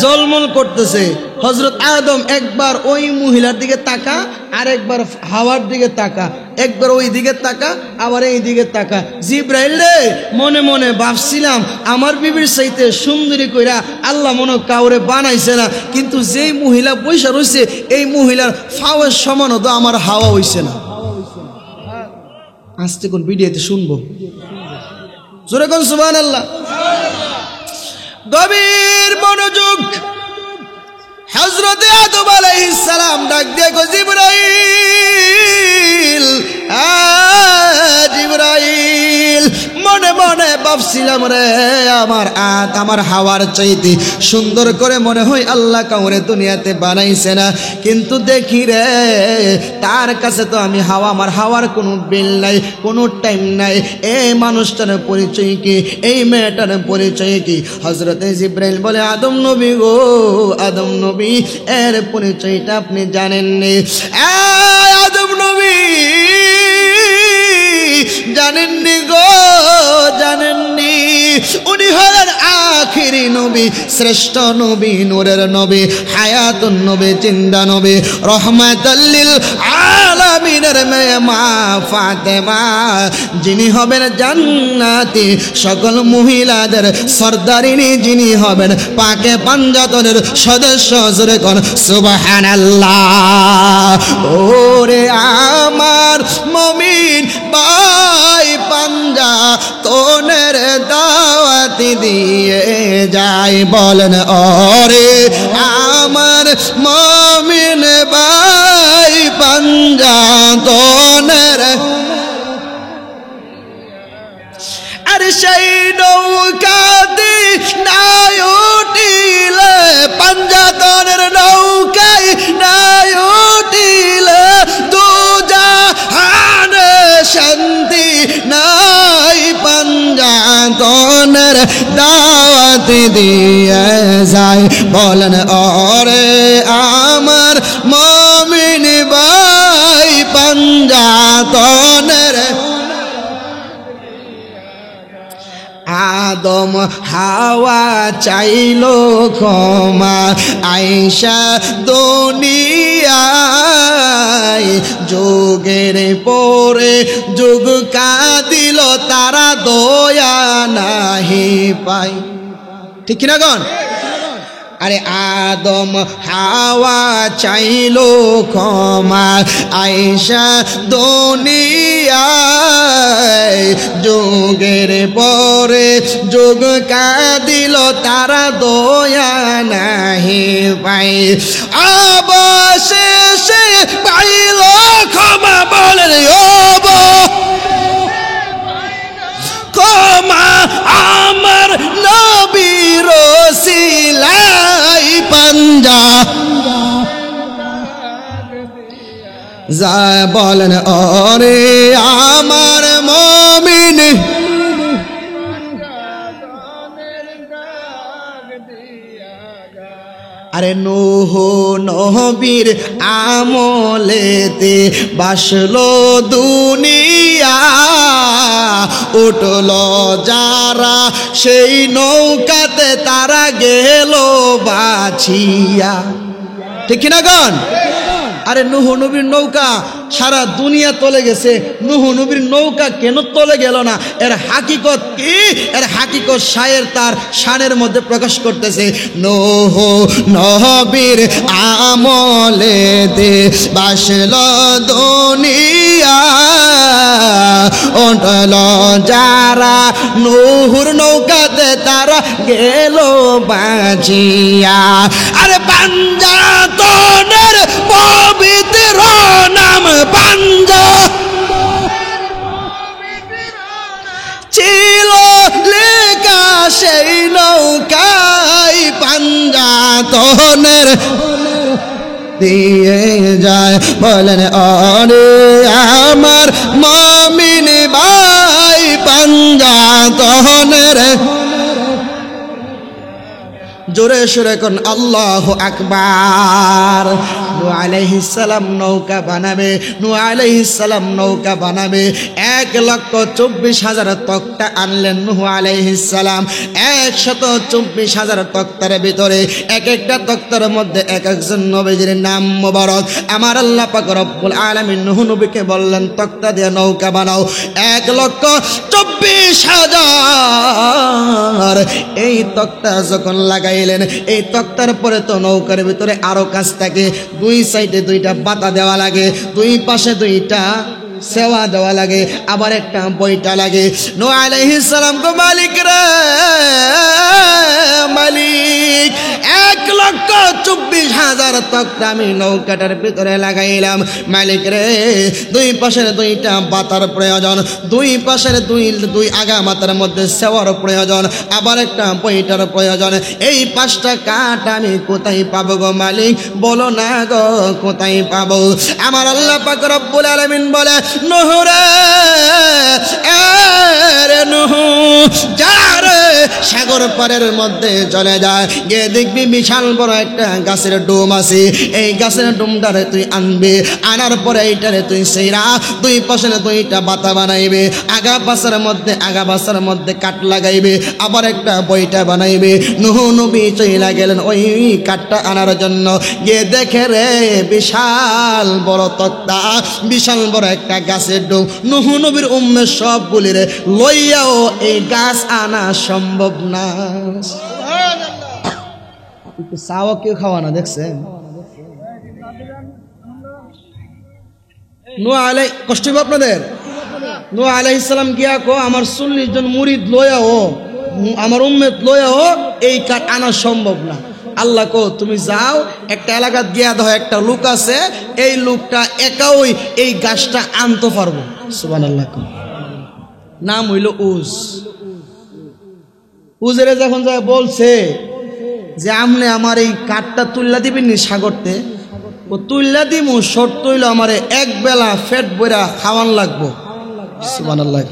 জলমল করতেছে। হযরত আদম একবার ওই মহিলার দিকে তাকা, আর একবার হাওয়ার দিকে তাকা, একবার ওই দিকে তাকা, আবার এই দিকে তাকা। জিব্রাইল রে, মনে মনে ভাবছিলাম আমার বিবির চাইতে সুন্দরী কইরা আল্লাহ মনে কাউরে বানাইছে না, কিন্তু যেই মহিলা বৈশা রয়েছে এই মহিলার ফাওয়ার সমানও তো আমার হাওয়া হইছে না। আজকে কোন ভিডিওতে শুনবো, জোরে কোন সুবহানাল্লাহ। গভীর মনোযোগ। হযরতে আদম আলাইহিস সালাম ডাক দিয়ে কই, জিবরাইল, জিবরাইল, মনে মনে ভাবছিলাম রে আমার হাওয়ার চাইতে সুন্দর করে মনে হয় আল্লাহ কাউরে দুনিয়াতে বানাইছে না, কিন্তু দেখি রে তার কাছে তো আমি হাওয়া, আমার হাওয়ার কোনো বিল নাই, কোনো টাইম নাই। এই মানুষটার পরিচয় কি, এই মেয়েটার পরিচয় কি? হযরতে জিবরাইল বলে, আদম নবী গো, আদম নবী, এর পরিচয়টা আপনি জানেননি। আদম নবী জানেননি গো, জানেননি। উনি হলেন আখিরি নবী, শ্রেষ্ঠ নবী, নূরের নবী, হায়াতুন নবী, জিন্দা নবী, রহমাতুল লিল আলামিনের মেয়ে মা ফাতেমা, যিনি হবেন জান্নাতি সকল মহিলাদের সরদারিনী, যিনি হবেন পাকে পাঞ্জাতনের সদস্য। জোরে কোন সুবহানাল্লাহ। ওরে আমার মুমিন ভাই, পাঞ্জাতনের দাওয়াতি দিয়ে যাই, বলেন ওরে আমার মুমিন ভাই, পাঞ্জাতনের আর সেই নৌকাতে নাই উঠিলে, পাঞ্জাতনের নৌকায় নাই উঠিলে দুজাহানে শান্তি নাই, পাঞ্জাতনের দাওয়াত দিয়ে যায়, বলেন ওরে আমার মুমিন ভাই, পাঞ্জাতনের। আদম হাওয়া চাইলো ক্ষমা, আয়েশা দুনিয়ায়, যুগের পরে যুগ কাঁদিল, তারা দয়া নাহি পাই। ঠিক কিনা গণ? আরে আদম হাওয়া চাইলো ক্ষমা, আয়েশা দুনিয়ায়, যুগের পরে যুগ কাঁদিল, তারা দয়া নাহি পাই, অবশেষে পাইল ক্ষমা, বলেন ক্ষমা আমার নবীর ওসিলায়, পাঞ্জা যা, বলেন ওরে আমার মুমিন। আরে নূহ নবীর আমলেতে বাসলো দুনিয়া, উঠল যারা সেই নৌকাতে, তারা গেল বাছিয়া। ঠিক কিনা গণ? আরে নূহ নবীর নৌকা সারা দুনিয়া তলে গেছে, নূহ নবীর নৌকা কেন তলে গেল না? এর হাকিকত কি? এর হাকিকত শায়ের তার শানের মধ্যে প্রকাশ করতেছে। নূহ নবীর আমলে দে বাসল দুনিয়া, উঠল যারা নূহুর নৌকাতে, তারা গেল বাঁচিয়া। আরে পাঞ্জাতনের পবিত্র নাম পাঞ্জা ছিল লেখা সেই নৌকায়, পাঞ্জাতনের দিয়ে যায়। বলেন ওরে আমার মুমিন ভাই পাঞ্জাতনের, জোরে সুরে কোন আল্লাহু আকবার। নূহ আলাইহিস সালাম নৌকা বানাবে, নূহ আলাইহিস সালাম নৌকা বানাবে। 1,24,000 তক্তা আনলেন নূহ আলাইহিস সালাম। 124,000 তক্তার ভিতরে এক একটা তক্তার মধ্যে এক একজন নবীর নাম মোবারক। আমার আল্লাহ পাক রব্বুল আলামিন নূহ নবীকে বললেন তক্তা দিয়ে নৌকা বানাও। 1,24,000 এই তক্তা যখন লাগাইলেন, এই তক্তার পরে তো নৌকার ভিতরে আরো কাজ থাকে। দুই সাইডে দুইটা বাতা দেওয়া লাগে, দুই পাশে দুইটা সেওয়া দেওয়া লাগে, আবার একটা বইটা লাগে। নূহ আলাইহিস সালাম গো মালিক রে মালিক, 1,24,000 তক্তা আমি নৌকাটার ভিতরে লাগাইলাম। মালিক রে দুই পাশের দুইটা বাতার প্রয়োজন, দুই পাশের দুই আগা মাথার মধ্যে সেওয়ার প্রয়োজন, আবার একটা বইটার প্রয়োজন। এই 5টা কাঠ আমি কোথায় পাবো গো মালিক, বলো না গো কোথায় পাবো? আমার আল্লাহ পাক রব্বুল আলামিন বলে নূহ রে নূহ যা রে সাগর পারের মধ্যে চলে যায়, গিয়ে দেখবি বিশাল বড় একটা গাছের ডোম আছে। এই গাছের ডোমটারে তুই আনবি, আনার পরে এইটারে তুই সেইরা দুই পাশে দুইটা বাতা বানাইবে, আগা বাসার মধ্যে কাঠ লাগাইবে, আবার একটা বইটা বানাইবে। নূহ নবী চইলা গেলেন ওই কাঠটা আনার জন্য। গিয়ে দেখে রে বিশাল বড় তক্তা, বিশাল বড় একটা গাছের ডোম। নূহ নবীর উম্মে সবগুলি রে লইয়াও এই গাছ আনা সম্ভব না। চাওয়া কেউ খাওয়া না, দেখছেন? নূহ আলাই কষ্ট হবে আপনাদের। নূহ আলাইহিস সালাম গিয়া কো আমার 40 জন মুরিদ লইয়াও, আমার উম্মত লইয়াও এই কাঠ আনা সম্ভব না। আল্লাহ কো তুমি যাও, একটা এলাকা গিয়া দাও, একটা লোক আছে, এই লোকটা একাই এই গাছটা আনতে পারবো। সুবহানাল্লাহ। নাম হইল উজ। উজরে যখন যায় বলছে যে আমনে আমার এই কাঠটা তুল্লা দিবেন নি সাগরতে, ও তুল্লা দিমু, শর্ত হইল আমারে এক বেলা পেট বইরা খাওয়ান লাগবো। সুবহানাল্লাহ।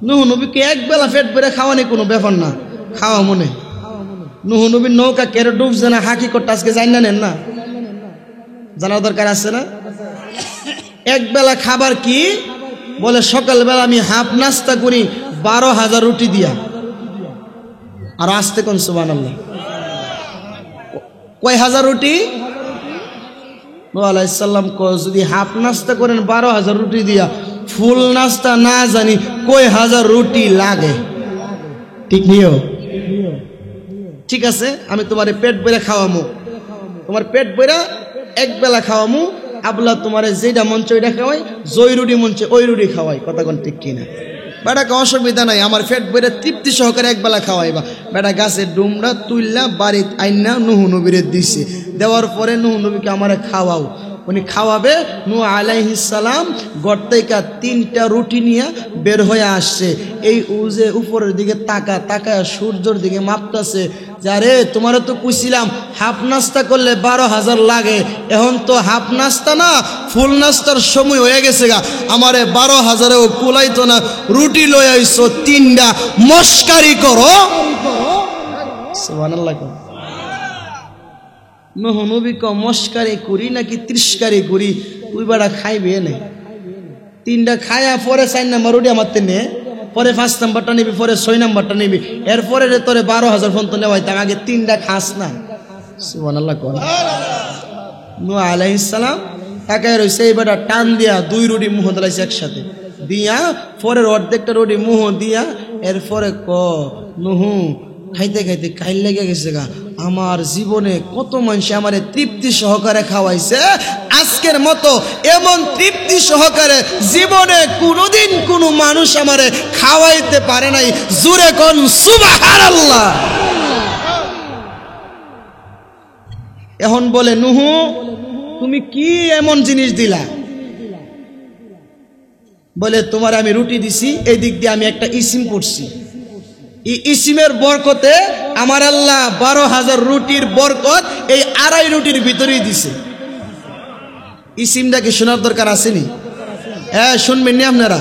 নূহ নবীকে এক বেলা পেট বইরা খাওয়ানি কোনো ব্যাপার না, খাওয়া মনে। নূহ নবীর নৌকা কেড়ে ডুবছে না হাকিকত আজকে জানি না, নেন না, জানার দরকার আছে না? এক বেলা খাবার কি বলে, সকালবেলা আমি হাফ নাস্তা করি 12,000 রুটি দিয়া। আর আসতে কোন সুবহানাল্লাহ, কয় হাজার রুটি? নূহ আলাইহিস সালাম যদি হাফ নাস্তা করেন 12,000 রুটি দিয়া, ফুল নাস্তা না জানি কয় হাজার রুটি লাগে। ঠিক নিও? ঠিক আছে, আমি তোমারে পেট ভরে খাওয়ামু, তোমার পেট ভরে এক বেলা খাওয়ামু। আবলা তোমারে যেটা মন চাই ওইটা খাওয়াই, জয় রুটি মন চাই ওই রুটি খাওয়াই। কথা কোন ঠিক কিনা? বেটাকে অসুবিধা নাই, আমার পেট ভরে তৃপ্তি সহকারে এক বেলা খাওয়াইবা। বেটা গাছের ডুমরা তুললা বাড়িত আইনা নূহ নবীরে দিছে, দেওয়ার পরে নূহ নবীকে আমারে খাওয়াও। উনি খাওয়াবে। নূহ আলাইহিস সালাম ঘর থেকে 3টা রুটি নিয়ে বের হয়ে আসছে। এই উজে উপরের দিকে তাকায় সূর্যের দিকে মাপতাছে, যারে তোমারও তো কইছিলাম হাফ নাস্তা করলে 12,000 লাগে, এখন তো হাফ নাস্তা না ফুল নাস্তার সময় হয়ে গেছে গা, আমারে 12,000এও কুলাইতো না, রুটি লই আইছো 3টা, মস্কারি করো। সুবহানাল্লাহ। নূহ নবী ক মস্কারি করি নাকি তিরস্কারি করি, তুই বাড়া খাইবে না। 3টা খায়া পরে 4 নাম্বার রুটি আমার তে নে, পরে 5 নাম্বারটা নিবি, পরে 6 নাম্বারটা নিবি, এরপরে তোরে 12,000 ফোন তো নেওয়াই, তার আগে 3টা খাস না। সুবহানাল্লাহ। নূহ আলাইহিস সালাম তাকায় রইছে, এই বেটা টান দিয়া 2 রুটি মুহ দিলাইছে একসাথে দিয়া, পরের অর্ধেকটা রুটি মুহ দিয়া, এরপরে ক নূহ খাইতে খাইতে কাইল লেগে গেছে গা, আমার জীবনে কত মানুষ আমারে তৃপ্তি সহকারে খাওয়াইছে, আজকের মতো এমন তৃপ্তি সহকারে জীবনে কোনোদিন কোনো মানুষ আমারে খাওয়াইতে পারে নাই। জোরে কোন সুবহানাল্লাহ। এখন বলে নূহ তুমি কি এমন জিনিস দিলা? বলে তোমার আমি রুটি দিছি, এই দিক দিয়ে আমি একটা ইসিম পড়ছি, এই ইসিমের বরকতে আমার আল্লাহ 12,000 রুটির বরকত এই আড়াই রুটির ভিতরেই দিছে। ইসিমটা কি শোনার দরকার আসেনি? হ্যাঁ, শুনবেন নি আপনারা?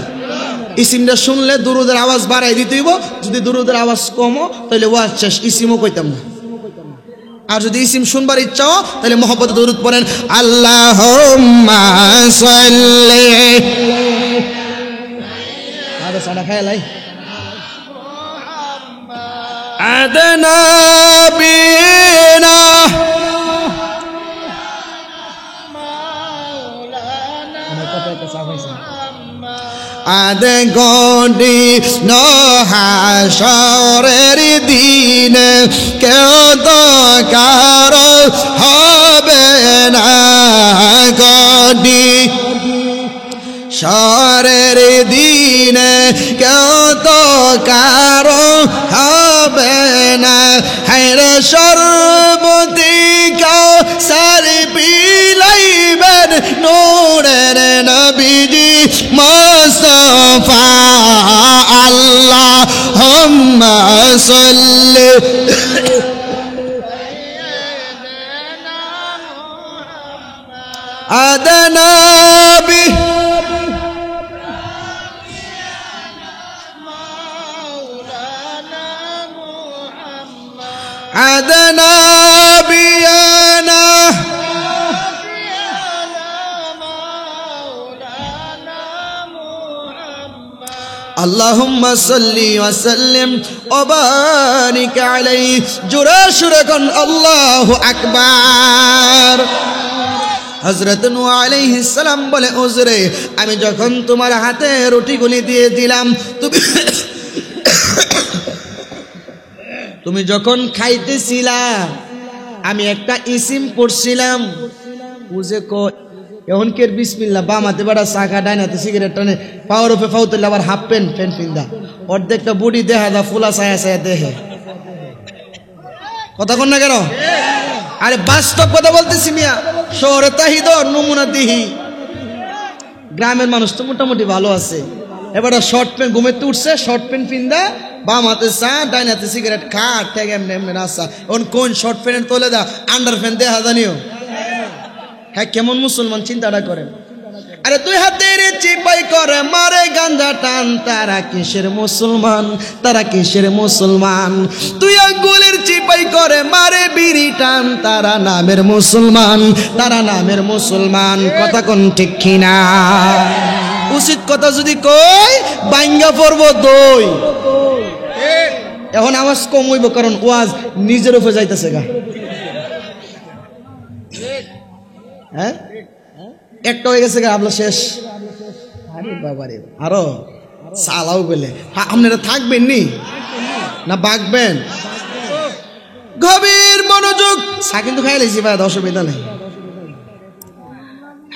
ইসিমটা শুনলে দুরুদের আওয়াজ বাড়াই দিতে হইব। যদি দুরুদের আওয়াজ কমো তাহলে ওয়াজ শেষ, ইসিমও কইতাম না। আর যদি ইসিম শুনবার ইচ্ছাও তাহলে মোহাম্মদ দরুদ পড়েন, আল্লাহুম্মা সাল্লি আদা সাদা খায়ালাই আদনা বিনা আদে গন্ডি নহাসরের দিন কেউ তো কারো হবে না, গন্ডি সরের দিন কেউ তো কারো হবে না, হায়রে সর্বদিক সার বিলাইবেন নূরের নবীজি মুস্তাফা, আল্লাহুম্মা সাল্লি আদনা বি আদনা বিয়ানা আল্লাহুম্মা সাল্লি ওয়া সাল্লিম ওয়া বারিক আলাইহি। জোরে সুরে কোন আল্লাহু আকবার। হযরত নূহ আলাইহিস সালাম বলে, ওজরে আমি যখন তোমার হাতে রুটিগুলি দিয়ে দিলাম, তুমি যখন খাইতেছিলা আমি একটা ইসিম পড়ছিলাম, বুঝে কো এখন কের বিসমিল্লাহ, বাম হাতে বাড়া চাকা, ডাইন হাতে সিগারেট টানে, পাওয়ার উপরে ফাউতুল্লাহ, আবার হাফ প্যান্ট ফিন্দা, অর্ধেকটা বডি দেখা দা ফুলা ছায়া ছায়া দেহে। কথা কন না কেন? আরে বাস্তব কথা বলতেছি মিয়া, শহরে তাহিদ নমুনা দিহি, গ্রামের মানুষ তো মোটামুটি ভালো আছে। এবার শর্ট প্যান্ট ঘুমেতে উঠছে, শর্ট প্যান্ট ফিন্দা, বাম হাতে চা, ডাইন হাতে সিগারেট খা, ঠেকে এমনি এমনি নাচা। এখন কোন শর্ট প্যান্ট তোলে দা আন্ডার প্যান্ট দেখা জানিও। হ্যাঁ, কেমন মুসলমান চিন্তাটা করেন। আরে দুই হাতের চিপাই করে মারে গাঞ্জা টান, তারা কিসের মুসলমান, তারা কিসের মুসলমান। তুই আঙ্গুলের চিপাই করে মারে বিড়ি টান, তারা নামের মুসলমান, তারা নামের মুসলমান। কথা কোন ঠিক কিনা? উচিত কথা যদি কই বাঙ্গা পড়ব দই। এখন আওয়াজ কম হইব, কারণ ওয়াজ নিজের উপরে যাইতেছে গা। হ্যাঁ, একটা হয়ে গেছে গা, আপনার শেষ। আরে বাবারে, আরো চালাও বলে আপনারা থাকবেন নি না বাগবেন? গভীর মনোযোগ। চা কিন্তু খাই লাইছি ভাই, অসুবিধা নেই।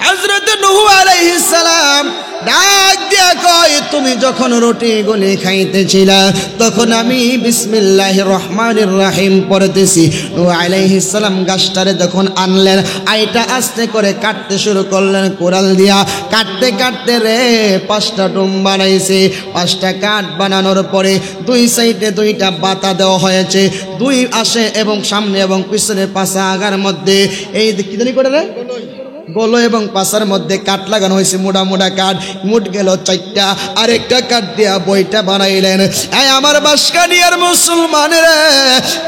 হযরত নূহ আলাইহিস সালাম ডাক দিয়া কয়, তুমি যখন রুটি গুলি খাইতেছিলা তখন আমি বিসমিল্লাহির রহমানির রহিম পড়তেছি। নূহ আলাইহিস সালাম গাছটারে যখন আনলেন, আইটা আস্তে করে কাটতে শুরু করলেন কোরাল দিয়া। কাটতে কাটতে রে 5টা ডুম বানাইছে। 5টা কাঠ বানানোর পরে দুই সাইডে 2টা বাতা দেওয়া হয়েছে, 2 আসে এবং সামনে এবং পিছনে পাশা আগার মধ্যে এই কি জানি করে রে গলো এবং পাশার মধ্যে কাঠ লাগানো হয়েছে, মোটা মোটা কাঠ। মুট গেল 4টা, আরেকটা কাঠ দিয়া বইটা বানাইলেন। এই আমার বাসকানিয়ার মুসলমানের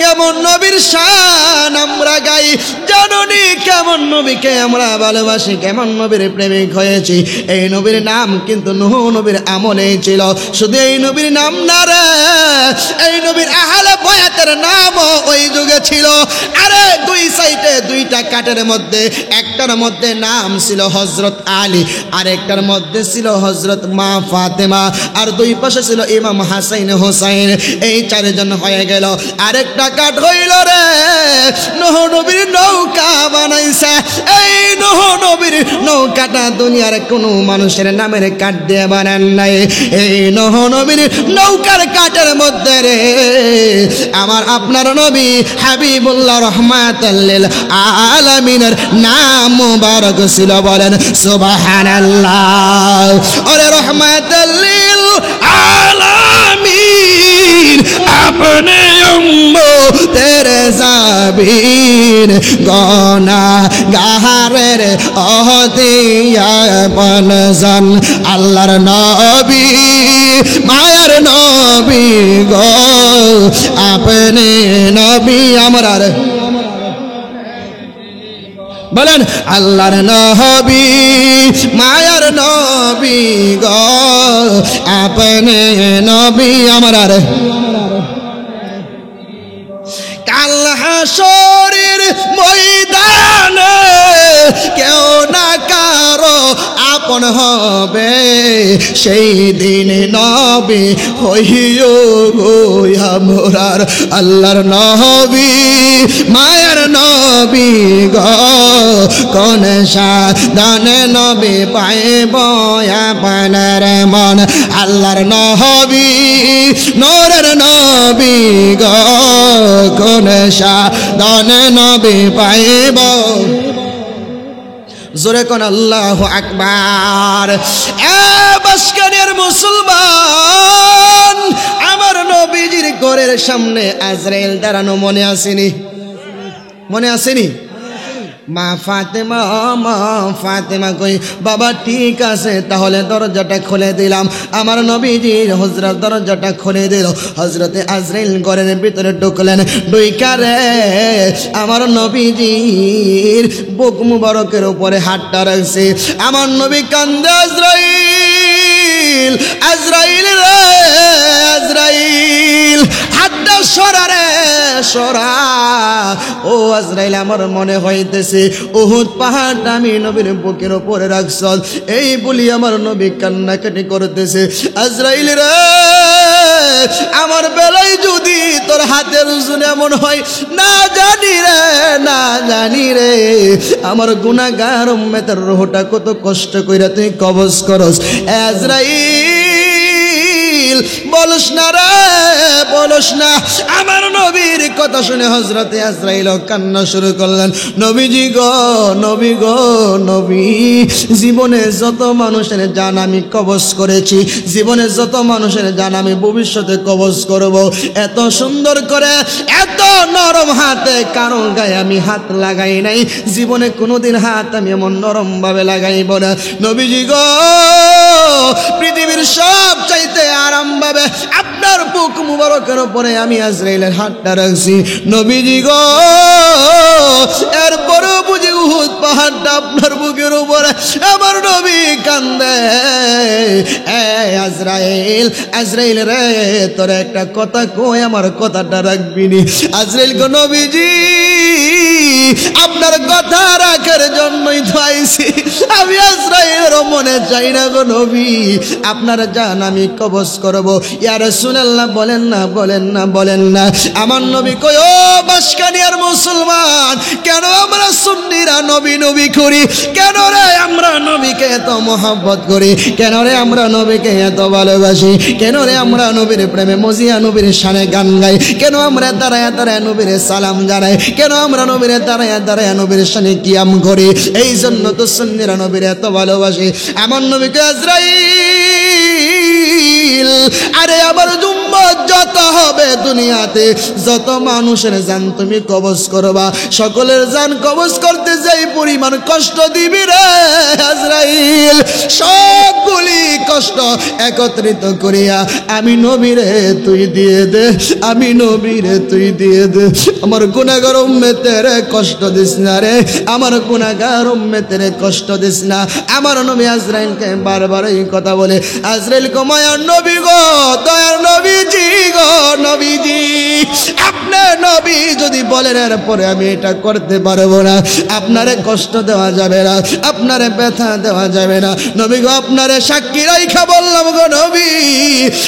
কেমন নবীর শান আমরা গাই জানুনি, কেমন নবীকে আমরা ভালোবাসি, কেমন নবীর প্রেমিক হয়েছি। এই নবীর নাম কিন্তু নূহ নবীর আমলে ছিল। শুধু এই নবীর নাম না রে, এই নবীর আহলে বয়াতের নামও ওই যুগে ছিল। আরে 2 সাইডে 2টা কাঠের মধ্যে একটার মধ্যে নাম ছিল হযরত আলী, আরেকটার মধ্যে ছিল হযরত মা ফাতেমা, আর 2 পাশে ছিল ইমাম হাসাইন হোসাইন। এই 4 জন হয়ে গেল। আরেকটা কাঠ হইল রে নূহ নবীর নৌকা বানাইছে। এই নূহ নবীর নৌকাটা দুনিয়ার কোনো মানুষের নামের কাঠ দিয়ে বানান নাই। এই নূহ নবীর নৌকার কাঠের মধ্যে রে আমার আপনার নবী হাবিবুল্লাহ রাহমাতাল লিল আলামিনের নাম মুবারক ছিল। বলেন সুবহানাল্লাহ। ওরে রাহমাতাল লিল আলামিন আপনি উম্মতের যাবির গুনাহগারের অতিয়া পনজন আল্লাহর নবী মায়ার নবী গো আপনি নবী আমার বলেন আল্লাহর নবী মায়ার নবী গো আপনি নবী আমার কাল হাসরের ময়দানে কেউ না কারো আপন হবে সেই দিন নবী হইও গো আমরার আল্লাহর নবী মায়ার নবী গো কোন সাধনে নবী পাইব আপনার মন আল্লাহর নবী নূরের নবী গো কোন সাধনে নবী পাইব জোরে কোন আল্লাহু আকবার এ বাসকানের মুসলমান আমার নবীজির ঘরের সামনে আজরাইল দাঁড়ানো মনে আসেনি মনে আসেনি মা ফাতেমা কই বাবা ঠিক আছে তাহলে দরজাটা খুলে দিলাম আমার নবীজির হযরত দরজাটা খুলে দিল হযরতে আজরাইল ঘরের ভিতরে ঢুকলেন ঢুইকারে আমার নবীজির বুক মুবারকের উপরে হাতটা রাখছে আমার নবী কান্দে আজরাইল আজরাইল রে আজরাইল হাতটা সরা রে সরা ও আজরাইল আমার মনে হইতেছে উহুদ পাহাড়টা আমি নবীর বুকের উপরে রাখছ এই বলি আমার নবী কান্নাকাটি করতেছে আজরাইল রে আমার বেলায় যদি তোর হাতের ওজন এমন হয় না জানি রে আমার গুনাহগার উম্মতের রূহটা কত কষ্ট কইরা তুই কবজ করস আজরাইল বলস না রে বলস না আমার নবীর কথা শুনে হযরতে আজরাইল কান্না শুরু করলেন নবীজি গো নবী গো নবী জীবনে যত মানুষের জান আমি কবজ করেছি জীবনে যত মানুষের জান আমি ভবিষ্যতে কবজ করব এত সুন্দর করে এত নরম হাতে কারো গায়ে আমি হাত লাগাই নাই জীবনে কোনোদিন হাত আমি এমন নরম ভাবে লাগাইব না নবীজি গো পৃথিবীর সব চাইতে আরাম ভাবে আপনার বুক মুবারকের উপরে আমি আজরাইলের হাতটা রাখছি নবীজি গো এরপরে বুঝি উহুদ পাহাড়টা আপনার বুকের উপরে আমার নবী কান্দে আজরাইল আজরাইল রে তোর একটা কথা কই আমার কথাটা রাখবি নি আজরাইল গো নবীজি আপনার কথা রাখার জন্যই তো আইছি আমি আজরাইলের মনে চাই না গো নবী আপনার জান আমি কবজ করব ইয়া রাসূলুল্লাহ বলেন না বলেন না বলেন না আমার নবী কই ও বাসকানিয়ার মুসলমান কেন আমরা সুন্নিরা নবী নবী করি কেন রে আমরা নবীকে এত মহব্বত করি কেন রে আমরা নবীকে এত ভালোবাসি কেন রে আমরা নবীর প্রেমে মজিয়া নবীর শানে গান গাই কেন আমরা দাঁড়ায় দাঁড়ায় নবীর সালাম জানাই কেন আমরা নবীর দাঁড়ায় দাঁড়ায় নবীর শানে কিয়াম করি এই জন্য তো সুন্নিরা নবীর এত ভালোবাসি আমার নবীকে আজরাইল আরে আমার উম্মত যত হবে দুনিয়াতে যত মানুষের জান তুমি কবজ করবা সকলের জান কবজ করতে যাই পরিমাণ কষ্ট দিবি রে আজরাইল সবগুলি কষ্ট একত্রিত করিয়া আমি নবীরে তুই দিয়ে দে আমি নবীরে তুই দিয়ে দে আমার গুনাহগার উম্মতের কষ্ট দিস না রে আমার গুনাহগার উম্মতের কষ্ট দিস না আমার নবী আজরাইলকে বারবার এই কথা বলে আজরাইল গো মায়ার নবী গো দয়ার নবীজি গো নবীজি আপনি নবী যদি বলেন এরপরে আমি এটা করতে পারবো না আপনারে কষ্ট দেওয়া যাবে না আপনারে ব্যথা দেওয়া যাবে না নবী গো আপনারে সাক্ষী রাইখা বললাম গো নবী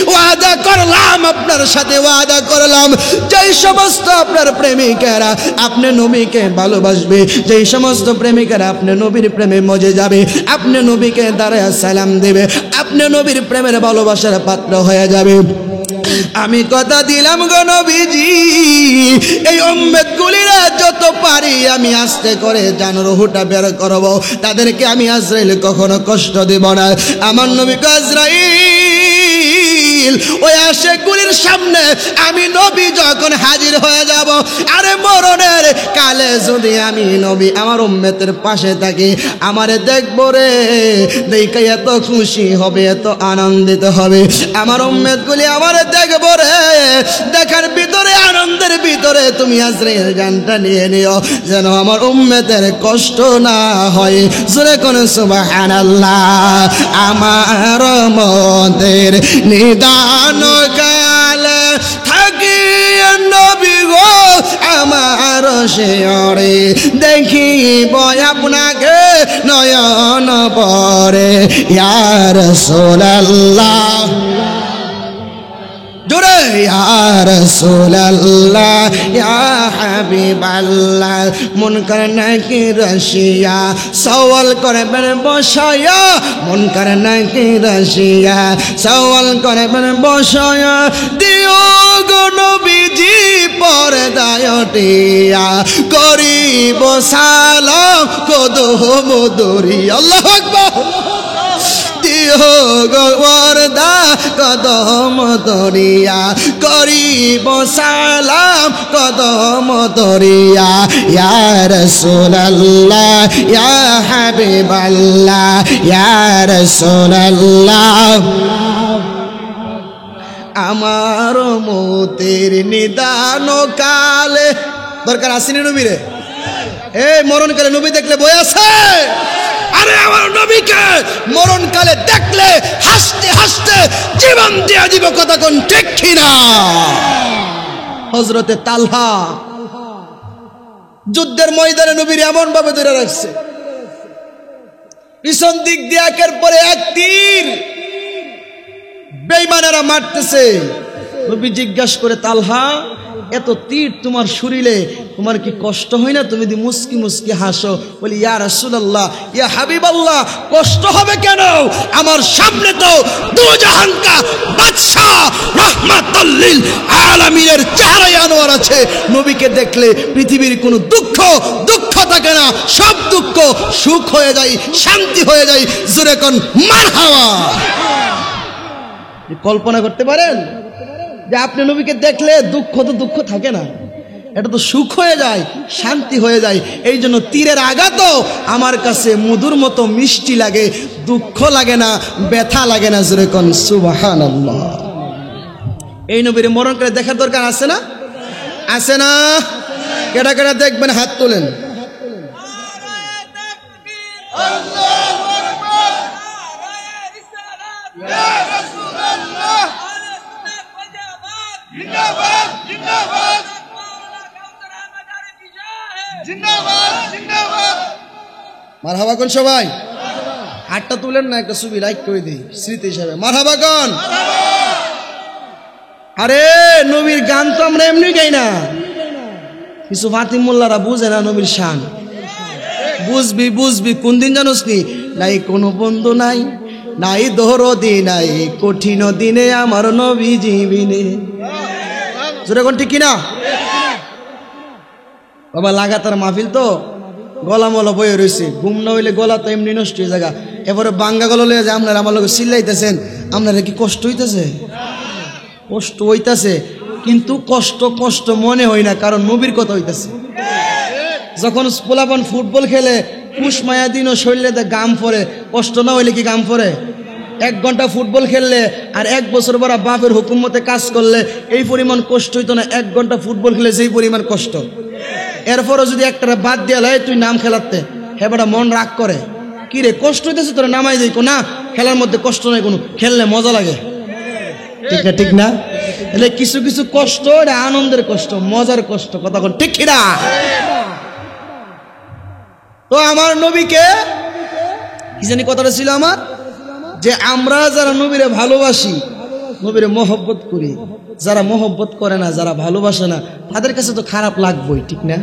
ওয়াদা করলাম আপনার সাথে ওয়াদা করলাম যেই সমস্ত আপনার প্রেমিকারা আপনি নবীকে ভালোবাসবে যেই সমস্ত প্রেমিকারা আপনি নবীর প্রেমে মজে যাবে আপনি নবীকে দাঁড়ায় সালাম দেবে আপনি নবীর প্রেমের ভালোবাসার পাত্র হয়ে যাবে আমি কথা দিলাম গো নবীজি এই উম্মতগুলিরা যত পারি আমি আস্তে করে জান রুহটা বের করব তাদেরকে আমি আজরাইল কখনো কষ্ট দেব না আমার নবী আজরাইল আশিকগুলির ওই আশিকগুলির সামনে আমি নবী যখন হাজির হয়ে যাব, আরে মরণের কালে যদি আমি নবী আমার উম্মতের পাশে থাকি, আমারে দেখবো রে, দেখে এত খুশি হবে, এত আনন্দিত হবে। আমার উম্মতগুলি আমারে দেখবো রে, দেখার ভিতরে আনন্দের ভিতরে তুমি আজরাইল জানটা নিয়ে নিও, যেন আমার উম্মতের কষ্ট না হয়। জোরে কোন সুবহানাল্লাহ। আমার মতের নিদান কালে থাকি নবী গো আমার শিয়রে, দেখিব আপনাকে নয়ন পরে ইয়া রাসূলুল্লাহ। জোরে ইয়া রাসূলুল্লাহ ইয়া হাবিবাল্লাহ। মুনকার নাকির রশিয়া সওয়াল করবেন বসায়া, মুনকার নাকির রশিয়া সওয়াল করবেন বসায়া, দিও গো নবীজি পর্দায় টিয়া, করিব সালাম কদম ধরিয়া। আল্লাহু আকবার। দিও গো পর্দা কদম ধরিয়া, করিব সালাম কদম ধরিয়া, ইয়া রাসূলুল্লাহ ইয়া হাবিবাল্লাহ ইয়া রাসূলুল্লাহ। আমার মতের নিদান কালে দরকার আসেনি নবীরে, এই মরণ কালে নবী দেখলে বই আছে। আরে আমার নবীকে মরণ কালে দেখলে হাসতে হাসতে জীবন দিয়ে দিব, কথা কোন ঠিক কিনা? হযরতে তালহা যুদ্ধের ময়দানে নবীর এমন ভাবে ধরে রাখছে, পিছন দিক দিয়ে একের পরে এক তীর বেঈমানেরা মারতেছে। নবী জিজ্ঞাসা করে, তালহা এত তীর তোমার শরীরে, তোমার কি কষ্ট হয় না? তুমি দি মুস্কি মুস্কি হাসো। বলি, ইয়া রাসূলুল্লাহ ইয়া হাবিবাল্লাহ, কষ্ট হবে কেন? আমার সামনে তো দুজাহান কা বাদশা রাহমাতুল লিল আলামিনের চেহারা আনোয়ার আছে। নবীকে দেখলে পৃথিবীর কোনো দুঃখ থাকে না, সব দুঃখ সুখ হয়ে যায়, শান্তি হয়ে যায়। জোরে কোন মারহাবা। কল্পনা করতে পারেন যে আপনি নবীকে দেখলে দুঃখ তো দুঃখ থাকে না, এটা তো সুখ হয়ে যায়, শান্তি হয়ে যায়। এই জন্য তীরের আঘাতও আমার কাছে মধুর মতো মিষ্টি লাগে, দুঃখ লাগে না, ব্যথা লাগে না। জোরে কোন সুবহানাল্লাহ। এই নবীর মরণ করে দেখার দরকার আছে না? আছে না? কেডা কেডা দেখবেন হাত তোলেন। মারহাবা কোন সবাই? হাতটা তুলেন না, একটা ছবি লাইক করে দিই স্মৃতি হিসাবে। মারহাবা কোন? আরে নবীর গান তো আমরা এমনি গাই না, কিছু ফাতিম মোল্লারা বুঝে না নবীর শান। বুঝবি কোন দিন জানোস নি? নাই কোনো বন্ধু নাই, নাই দরদি নাই, কঠিন দিনে আমার নবী জীবিনে। জোরে কোন ঠিক কিনা? বাবা লাগাতার মাহফিল তো, গলা মলা বয়ে রয়েছে, ঘুম না হইলে গলা তো এমনি নষ্ট হয়ে জায়গা। এবারে বাঙ্গা গলা লয়ে যায়, আপনারা আমার লোক চিল্লাইতেছেন, আপনারা কি কষ্ট হইতেছে? কষ্ট হইতেছে, কিন্তু কষ্ট মনে হয় না, কারণ নবীর কথা হইতেছে। যখন পোলাপান ফুটবল খেলে, পুষ মায়া দিনও শরীরে গাম পরে, কষ্ট না হইলে কি গাম পরে? 1 ঘন্টা ফুটবল খেললে আর 1 বছর পর বাপের হুকুম মতে কাজ করলে এই পরিমাণ কষ্ট হইতো না। 1 ঘন্টা ফুটবল খেলে যেই পরিমাণ কষ্ট, এরপরও যদি একটা বাদ দিয়া লাই তুই নাম খেলাতে, হেবাটা মন রাগ করে, কি রে কষ্ট হইতেছে তোরা নামাই যাই। না, খেলার মধ্যে কষ্ট নাই কোনো, খেললে মজা লাগে। ঠিক না? তাহলে কিছু কিছু কষ্ট এটা আনন্দের কষ্ট, মজার কষ্ট, কথা কোন ঠিক না? তো আমার নবীকে কি জানি কথাটা ছিল আমার, যে আমরা যারা নবীরে ভালোবাসি, নবীরে মহব্বত করি, যারা মহব্বত করে না, যারা ভালোবাসে না, তাদের কাছে তো খারাপ লাগবেই, ঠিক না?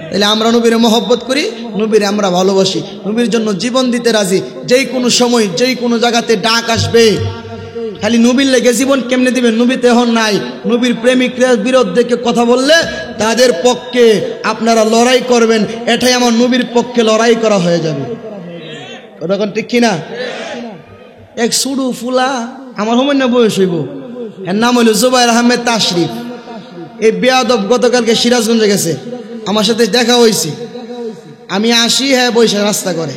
তাহলে আমরা নবীরে মহব্বত করি, নবীরে আমরা ভালোবাসি, নবীর জন্য জীবন দিতে রাজি। যেই কোনো সময় যেই কোনো জায়গাতে ডাক আসবে, খালি নবীর লেগে জীবন কেমনে দিবেন? নবীতে এখন নাই। নবীর প্রেমিকরা বিরুদ্ধে কথা বললে তাদের পক্ষে আপনারা লড়াই করবেন, এটাই আমার নবীর পক্ষে লড়াই করা হয়ে যাবে। ওরকম ঠিক কিনা? এক সুডু ফুলা আমার হোমেন না বয়স হইব, এর নাম হলো জুবাইর আহমেদ তাশরিফ। এই বেয়াদব গতকালকে সিরাজগঞ্জে গেছে, আমার সাথে দেখা হয়েছে। আমি আসি, হ্যাঁ বৈশা রাস্তা করে।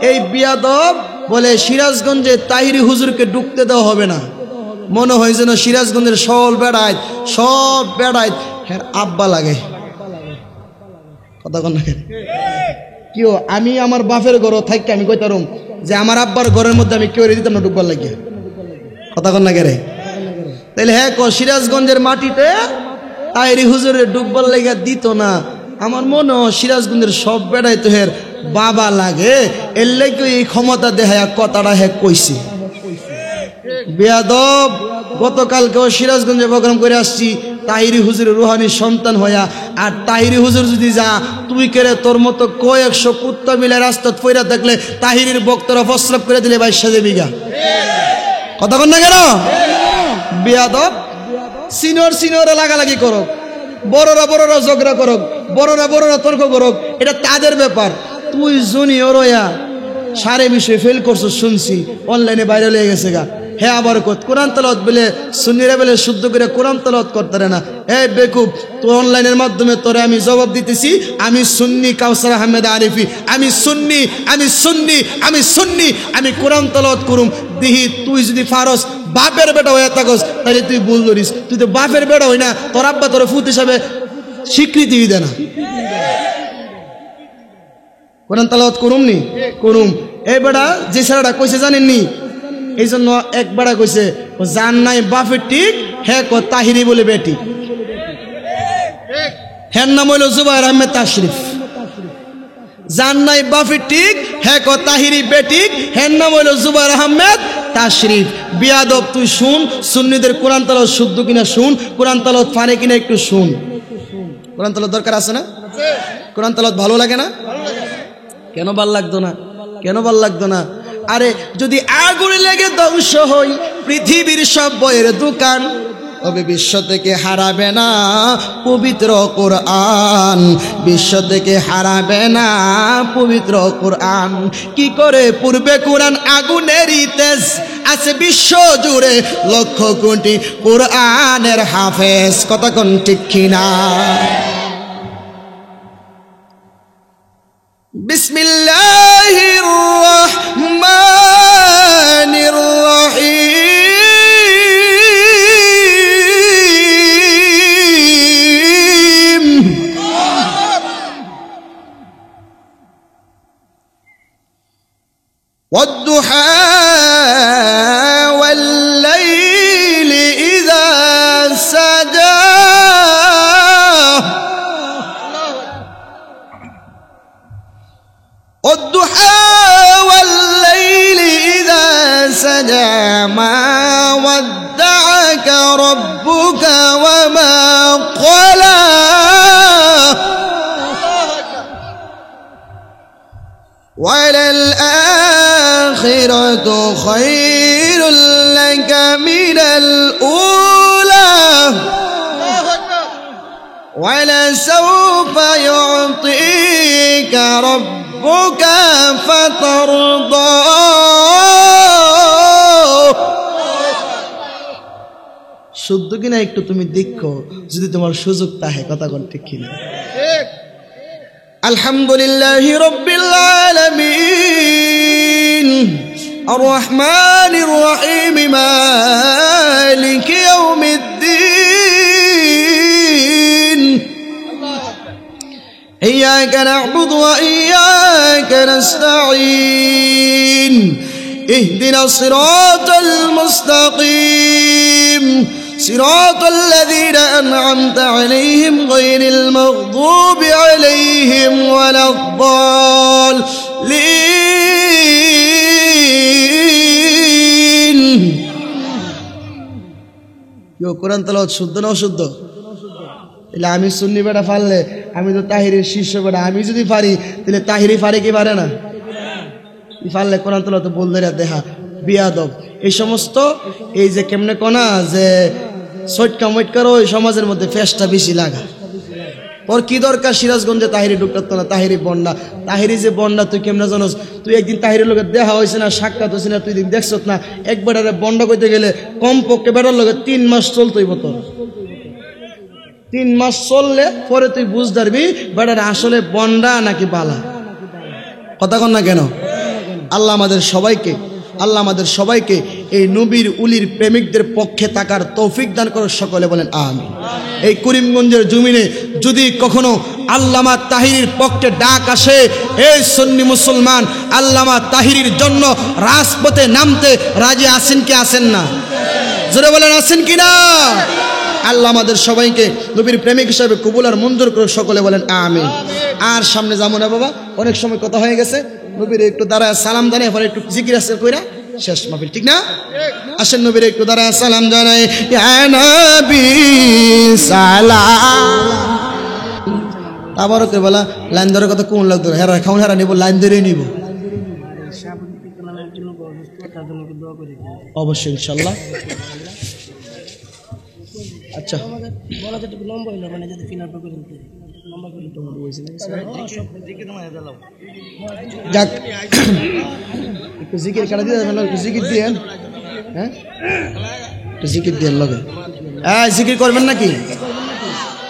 এই বিয়াদব বলে সিরাজগঞ্জে তাহিরি হুজুরকে ঢুকতে দেওয়া হবে না। মনে হয় যেন সিরাজগঞ্জের সব বেড়ায় হ্যাঁ আব্বা লাগে। কথা কন না কেউ, আমি আমার বাপের ঘর থাকি আমি কইতারম যে আমার আব্বার ঘরের মধ্যে আমি কেউ দিতাম না ঢুকবার লাগিয়ে। কথা কন না কে রে? তাইলে হ্যাঁ সিরাজগঞ্জের মাটিতে তাহিরি হুজুরের ঢুকবার লাগিয়া দিত না। আমার মনে হয় সিরাজগঞ্জের সব বেড়াই তো হের বাবা লাগে, এর লাগে এই ক্ষমতা দেখায় কথাটা হ্যাঁ কইছি। বেয়াদব গতকালকেও সিরাজগঞ্জে প্রোগ্রাম করে আসছি তাহিরি হুজুরের রুহানি সন্তান হইয়া। আর তাহিরি হুজুর যদি যা তুই কেড়ে তোর মতো কয়েকশো কুত্তা মিলে রাস্তা ফইরা থাকলে তাহিরির বক্তরা প্রস্রাব করে দিলে 22 বিঘা। কথা কন না কেন? বেয়াদব সিনিয়র লাগালাগি করো, বড়রা ঝগড়া করো, বড়রা তর্ক করো, এটা তাদের ব্যাপার। তুই জুনিয়র হইয়া সারে বিষয়ে ফেল করছো শুনছি, অনলাইনে বাইরে লেগে গেছে গা। হ্যাঁ আবার কোরআন তেলাওয়াত বলে সুন্নিরা বলে শুদ্ধ করে কোরআন তেলাওয়াত করতে না। এই বেকুব, তোর অনলাইনের মাধ্যমে তোরে আমি জবাব দিতেছি। আমি সুন্নি কাউসার আহমেদ আরিফি, আমি সুন্নি, আমি কোরআন তেলাওয়াত করুম। দিহি তুই যদি ফারস বাপের বেটা হয়ে থাকস তাহলে তুই ভুল ধরিস। তুই তো বাপের বেটা হই না, তোর আব্বা তোর ফুত হিসাবে স্বীকৃতি দে না। কোরআন তেলাওয়াত করুম। এই বেটা যে ছেলেটা কইছে জানেননি, এই জন্য এক বেড়া কইছে জান নাই বাপের ঠিক, হ্যাঁ ক তাহিরি বলে বেটি। হ্যাঁ নাম হইল জুবাইর আহমেদ তাশরিফ। জান নাই বাপের ঠিক, হ্যাঁ ক তাহিরি বেটি, হ্যাঁ নাম হইল জুবাইর আহমেদ তাশরিফ। বিয়াদব তুই শুন, সুন্নিদের কোরআন তেলাওয়াত শুদ্ধ কিনা শুন, কোরআন তেলাওয়াত পারে কিনা একটু শুন। কোরআন তেলাওয়াত দরকার আছে না? কোরআন তেলাওয়াত ভালো লাগে না? কেন ভাল লাগতো না? আরে যদি আগুনে লেগে ধ্বংস হই পৃথিবীর সব বইয়ের দোকান, তবে বিশ্ব থেকে হারাবে না পবিত্র কোরআন। বিশ্ব থেকে হারাবে না পবিত্র কোরআন। কি করে পূর্বে কোরআন আগুনেরই তেজ, আছে বিশ্ব জুড়ে লক্ষ কোটি কোরআনের হাফেজ। কথা কোন ঠিক কিনা? বিসমিল্লাহির রহমানির রহিম। والضحى والليل إذا سجى والضحى والليل إذا سجى ما ودعك ربك وما قلى وللآخرة خير لك من الأولى ولسوف يعطيك ربك فترضى শুদ্ধ কিনা একটু তুমি দেখো, যদি তোমার সুযোগ তাহে। কথা কোন ঠিক কিনা? আলহামদুলিল্লাহি রাব্বিল আলামিন আর রহমানির রহিম মালিকি ইয়াউমিদ্দিন ইয়্যাকা না'বুদু ওয়া ইয়্যাকা নাস্তাঈন ইহদিনাস সিরাতাল মুস্তাকিম صراط الذين أنعمت عليهم غير المغضوب عليهم ولا الضالين। কোরআন তেলাওয়াত শুদ্ধ না অশুদ্ধ? তাহলে আমি সুন্নি বেটা পারলে, আমি তো তাহিরের শিষ্য বেটা, আমি যদি পারি তাহলে তাহিরি পারে কি পারে না? পারলে কোরআন তেলাওয়াত বললে দেখা। বিয়াদব এই সমস্ত এই যে কেমনে কোনা যে সটকা মটকার ওই সমাজের মধ্যে ফেসটা বেশি লাগা। ওর কি দরকার সিরাজগঞ্জে তাহিরি ঢুকতো না, তাহিরি বন্যা, তাহিরি যে বন্যা তুই কেমনে জানোস? তুই একদিন তাহিরের লোকের দেখা হয়েছে না, সাক্ষাৎ হয়েছে না, তুই দিন দেখছ না? এক বেটারে বন্ডা করতে গেলে কমপক্ষে বেটার লোকে 3 মাস চলতইব তোর। 3 মাস চললে পরে তুই বুঝ পারবি বেটারে আসলে বন্ডা নাকি বালা। কথা কন না কেন? আল্লাহ আমাদের সবাইকে এই নবীর উলির প্রেমিকদের পক্ষে থাকার তৌফিক দান করো, সকলে বলেন আমিন। এই করিমগঞ্জের জমিনে যদি কখনো আল্লামা তাহিরির পক্ষে ডাক আসে, এই সুন্নি মুসলমান আল্লামা তাহিরির জন্য রাজপথে নামতে রাজি আছেন কি আছেন না? জোরে বলেন আছেন কি না? আল্লাহ আমাদের সবাইকে নবীর প্রেমিক হিসাবে কবুল আর মঞ্জুর করে, সকলে বলেন আমিন। আর সামনে যাবো না বাবা, অনেক সময় কথা হয়ে গেছে। নবীর একটু দাঁড়ায় সালাম জানাই, পরে একটু জিকির আছে কইরা শেষ মাহফিল, ঠিক না? আসেন নবীর একটু দাঁড়ায় সালাম জানাই। ইয়া নবী সালাম। আবার কে বলা লাইন ধরে কথা কোন লাগতো, হেরা খাউন হেরা নিব, লাইন ধরেই নিব অবশ্যই ইনশাল্লাহ। আচ্ছা যাক, একটু জিকির কাটা দিয়ে একটু জিকির দিয়েন। হ্যাঁ একটু জিকির দিয়েন লগে। জিকির করবেন নাকি?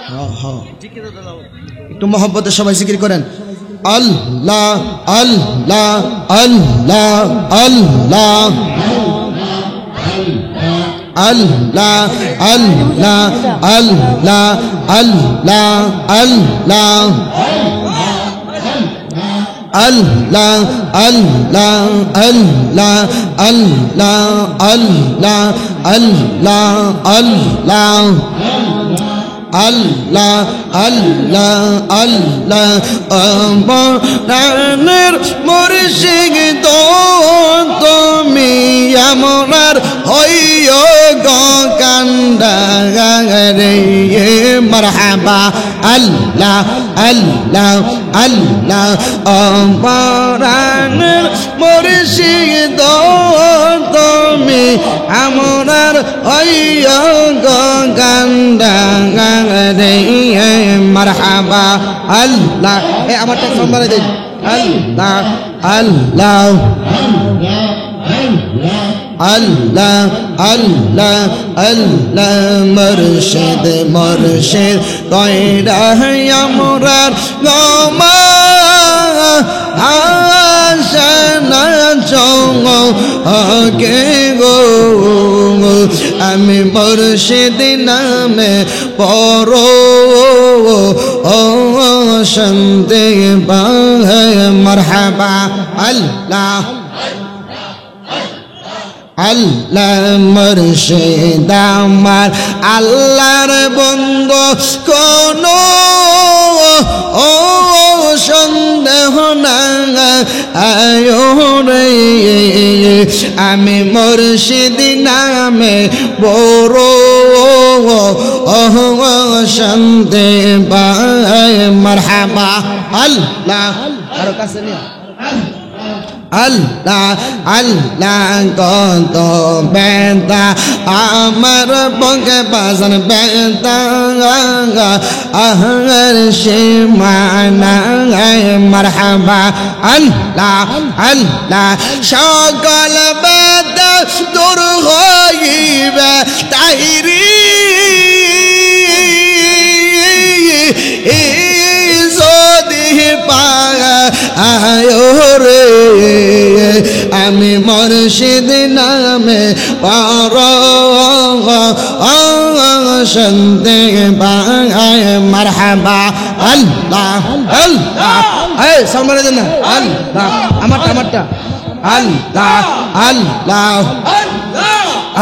হ্যাঁ হ্যাঁ, একটু মহব্বতে সবাই জিকির করেন। আল্লাহ আল্লাহ আল্লাহ আল্লাহ আল্লাহ আল্লাহ আল্লাহ আল্লাহ আল্লাহ আল্লাহ আল্লাহ আল্লাহ আল্লাহ আল্লাহ আল্লাহ আল্লাহ আল্লাহ আল্লাহ আল্লাহ আমরার মুর্শিদ তুমি আমরার হইও গো কান্ডারে মারহাবা আল্লাহ আল্লাহ আল্লাহ আমরার মুর্শিদ তুমি আমরার হইও গো কান্ডারে মারহাবা আল্লাহ। আমারটা সম্মানে দিন। আল্লাহ আল্লাহ আল্লাহ আল্লাহ আল্লাহ মুর্শিদ মুর্শিদ কইরা আমরার গোমা হাসানা চঙ্গো কে গো আমি মুর্শিদ নামে পড়ো ও শান্তি পায় মারহাবা আল্লাহ আল্লাহ মুর্শিদ আমার আল্লাহর বন্ধু কোনো ও সন্দেহ না আয়ো রে আমি মুর্শিদ নামে বড় ও শান্তি পায় মারহাবা আল্লাহ। আরো কাছে নিয়ে আল্লাহ আল্লাহ কত বেদা আমার পক্ষে বাজন বেদা আহর সীমানা মারহাবা আল্লাহ আল্লাহ সকল বেদা দূর হইবে তাহিরি যদি পায় রে আমি মুর্শিদ নামে পার শান্তি পায় মারহাবা আল্লাহ আল্লাহ। এই সম্মানের জন্য আল্লাহ আমারটা আল্লাহ আল্লাহ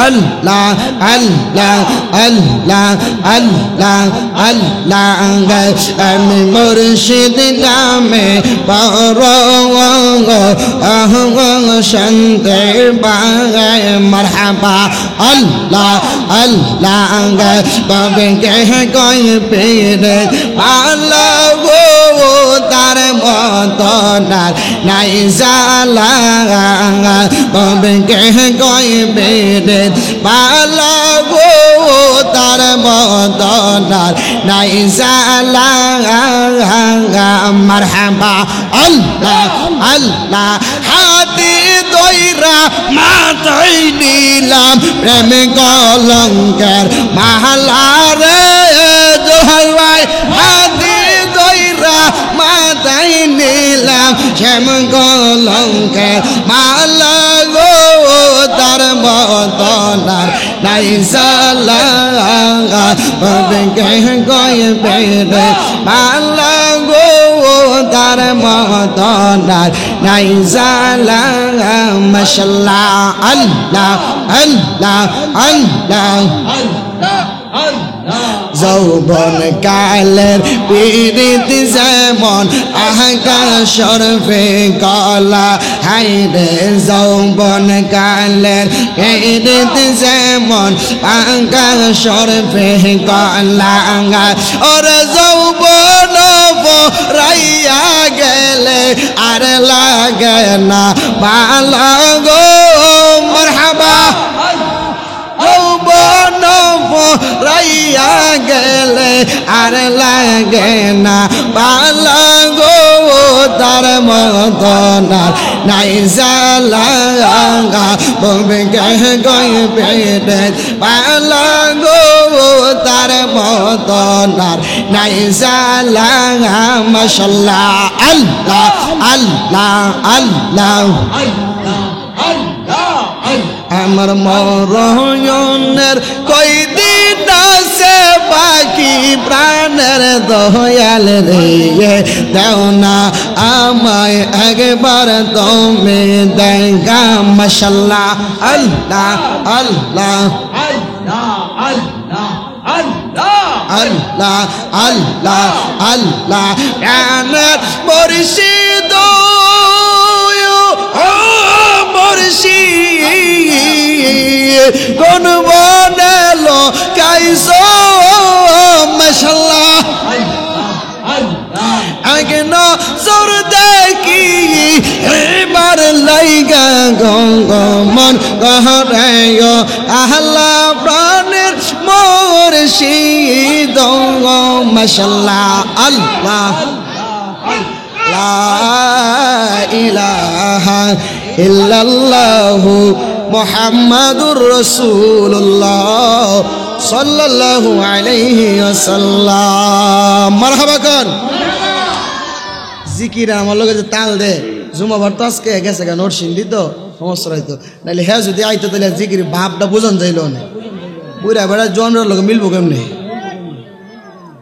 আল্লাহ আল্লাহ আল্লাহ আল্লাহ আল্লাহ আমি মুর্শিদ নামে পার শান্তি পায় মারহাবা আল্লাহ আল্লাহ তবে কে কই পেরে ভালো তার মতনার নাই জালা তবে কে কই পেরে ভালো তার মদনার নাই সালাম মারহাবা আল্লাহ আল্লাহ হাতি দইরা মাথায় নিলাম প্রেম কলঙ্কের মালা রে দোহাই ভাই হাতি দইরা মাথায় নিলাম শ্যাম কলঙ্কের মালা গো তার মদনার নাই সালাম গয়ে বেড়ে মালা গো তার মদনার নাই সালাম মাশাআল্লাহ আল্লাহ আল্লাহ আল্লাহ যৌবন কালের পীড়িত যেমন আকাশর কলা হাইরে যৌবন কালের পীড়িত যেমন আকাশর কলা ওর যৌবন রাইয়া গেলে আর লাগে না ভালো গো মারহাবা যৌবন রাইয়া গেলে আর লাগে না ভালো গো তার মদনার নাই জালাঙ্গা বলবে গয়ে পেটে ভালো গো তার মদনার নাই জালাঙ্গা মাশাআল্লাহ আল্লাহ আল্লাহ আল্লাহ আমার মরণের কয়দিন আছে বাকি প্রাণের দয়াল রে দাও না আমায় একবার তুমি দেখা মাশাআল্লাহ আল্লাহ আল্লাহ আল্লাহ আল্লাহ আল্লাহ প্রাণের মুর্শিদ কোন বনেলো কাইসো মাশাআল্লাহ আগে নজর দেখি এবার লাইগা গঙ্গমন কহরেয় আহলা প্রাণের মুর্শিদ মাশাআল্লাহ আল্লাহ লা ইলাহা ইল্লাল্লাহু মুহাম্মাদুর রাসূলুল্লাহ সাল্লাল্লাহু আলাইহি ওয়াসাল্লাম মারহাবা কোন জিকির আমার লগে যে তাল দে জুমাবার তো আজকে গেছে গা নরসিংদী তো সমস্যা হইতো নাহলে হ্যাঁ যদি আইতো তাহলে জিকির ভাবটা বোঝান যাইল না বুড়া বেড়া জনরার লগে মিলবো কেমনে